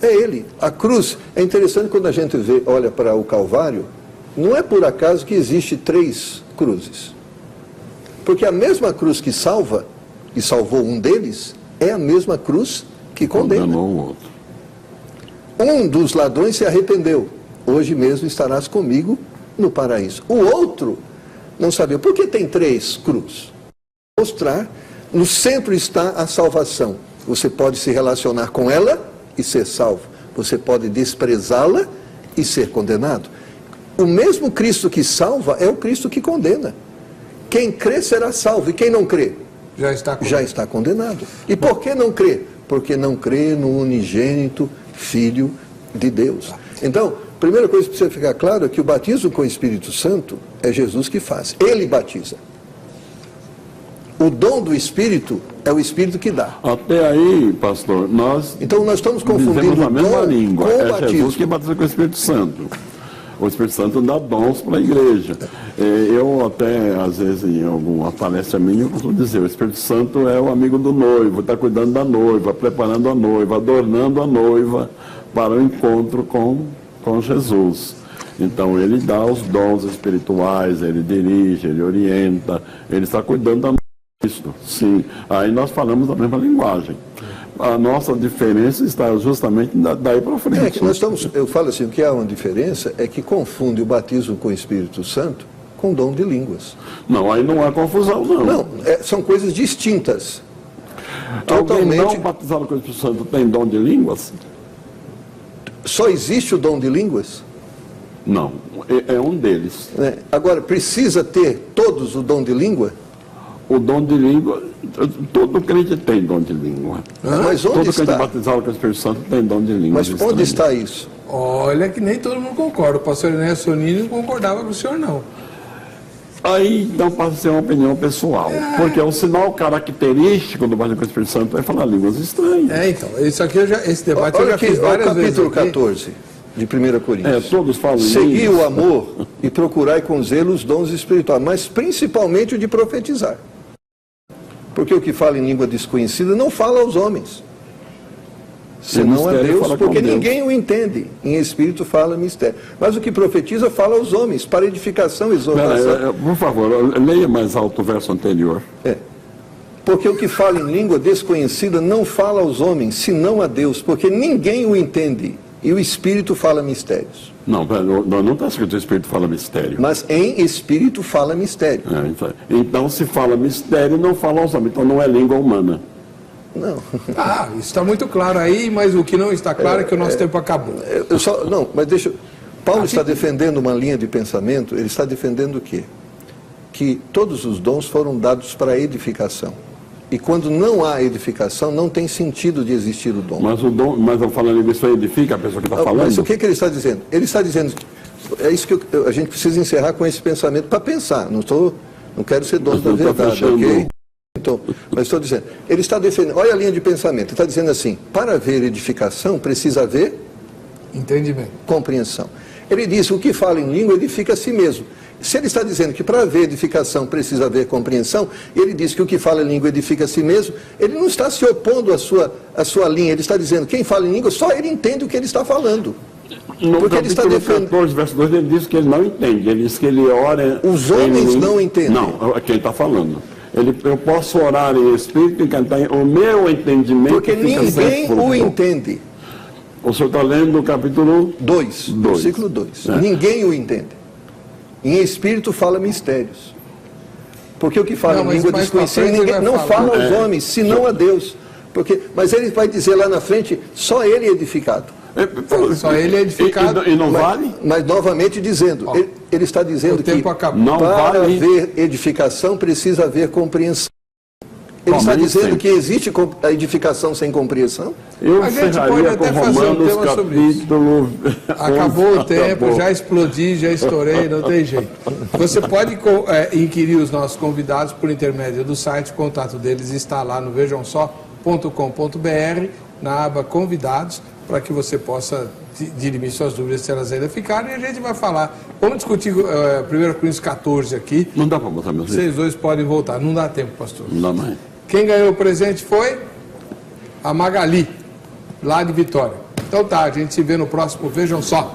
É ele. A cruz, é interessante quando a gente olha para o Calvário, não é por acaso que existe 3 cruzes. Porque a mesma cruz que salva, e salvou um deles, é a mesma cruz que condena. Condenou o outro. Um dos ladrões se arrependeu. Hoje mesmo estarás comigo no paraíso. O outro não sabia. Por que tem 3 cruzes? Mostrar, no centro está a salvação. Você pode se relacionar com ela e ser salvo. Você pode desprezá-la e ser condenado. O mesmo Cristo que salva é o Cristo que condena. Quem crê será salvo, e quem não crê? Já está condenado. E por que não crê? Porque não crê no unigênito Filho de Deus. Então, a primeira coisa que precisa ficar claro é que o batismo com o Espírito Santo é Jesus que faz. Ele batiza. O dom do Espírito é o Espírito que dá. Até aí, pastor, então nós estamos confundindo a mesma língua. Com o batismo. batismo. Jesus que batiza com o Espírito Santo. O Espírito Santo dá dons para a igreja. Eu até, às vezes, em alguma palestra minha, eu costumo dizer, o Espírito Santo é o amigo do noivo, está cuidando da noiva, preparando a noiva, adornando a noiva para o encontro com Jesus. Então, ele dá os dons espirituais, ele dirige, ele orienta, ele está cuidando da noiva. Sim, aí nós falamos a mesma linguagem. A nossa diferença está justamente daí para frente. Que nós eu falo assim, o que há uma diferença é que confunde o batismo com o Espírito Santo com dom de línguas. Não, aí não há confusão, não. Não, são coisas distintas. Alguém não batizado com o Espírito Santo tem dom de línguas? Só existe o dom de línguas? Não, é um deles. Agora, precisa ter todos o dom de língua? O dom de língua, todo crente tem dom de língua. Mas onde todo está? crente batizado com o Espírito Santo tem dom de língua. Mas onde está isso? Olha que nem todo mundo concorda. O pastor Enéas Sonini não concordava com o senhor, não. Aí então passa a ser uma opinião pessoal. Porque o sinal característico do batismo com o Espírito Santo é falar línguas estranhas. Então, isso aqui esse debate Olha eu já fiz várias vezes. Capítulo 14 de 1 Coríntios. Todos falam Segui o amor e procurai com zelo os dons espirituais, mas principalmente o de profetizar. Porque o que fala em língua desconhecida não fala aos homens, senão a Deus, porque ninguém o entende. Em espírito fala mistério. Mas o que profetiza fala aos homens, para edificação e exortação. Por favor, leia mais alto o verso anterior. Porque o que fala em língua desconhecida não fala aos homens, senão a Deus, porque ninguém o entende. E o Espírito fala mistérios. Não está escrito o Espírito fala mistério. Mas em Espírito fala mistério. Então, se fala mistério, não fala aos homens. Então, não é língua humana. Não. Isso está muito claro aí, mas o que não está claro é que o nosso tempo acabou. Não, mas deixa... Paulo está defendendo uma linha de pensamento, ele está defendendo o quê? Que todos os dons foram dados para edificação. E quando não há edificação, não tem sentido de existir o dom. Mas o dom, mas eu falando isso edifica a pessoa que está falando? Mas o que ele está dizendo? Ele está dizendo, é isso que a gente precisa encerrar com esse pensamento para pensar. Não quero ser dono da verdade, ok? Então, mas estou dizendo, ele está defendendo, olha a linha de pensamento, ele está dizendo assim, para haver edificação precisa haver entendimento, compreensão. Ele diz, o que fala em língua edifica a si mesmo. Se ele está dizendo que para haver edificação precisa haver compreensão, ele diz que o que fala em língua edifica a si mesmo, ele não está se opondo à sua linha, ele está dizendo, quem fala em língua, só ele entende o que ele está falando. Porque ele está defendendo... 14, verso 2, ele diz que ele não entende, ele diz que ele ora... Os homens não entendem. Não, quem está falando. Eu posso orar em espírito e cantar, o meu entendimento... Porque ninguém o entende. O senhor está lendo o capítulo 2, versículo 2. Ninguém o entende. Em espírito fala mistérios. Porque o que fala em língua desconhecida ninguém não fala aos homens, senão a Deus. Mas ele vai dizer lá na frente, só ele é edificado. Só ele é edificado. E não vale? Mas novamente dizendo, ele está dizendo que para haver edificação precisa haver compreensão. Ele está dizendo que existe a edificação sem compreensão? A gente pode até fazer um tema sobre isso. Acabou o tempo, já explodi, já estourei, não tem jeito. Você pode inquirir os nossos convidados por intermédio do site, o contato deles está lá no vejamsó.com.br, na aba convidados, para que você possa dirimir suas dúvidas se elas ainda ficarem, e a gente vai falar. Vamos discutir 1 Coríntios 14 aqui. Não dá para botar meus Vocês dois podem voltar, não dá tempo, pastor. Não dá mais. Quem ganhou o presente foi a Magali, lá de Vitória. Então tá, a gente se vê no próximo Vejam Só.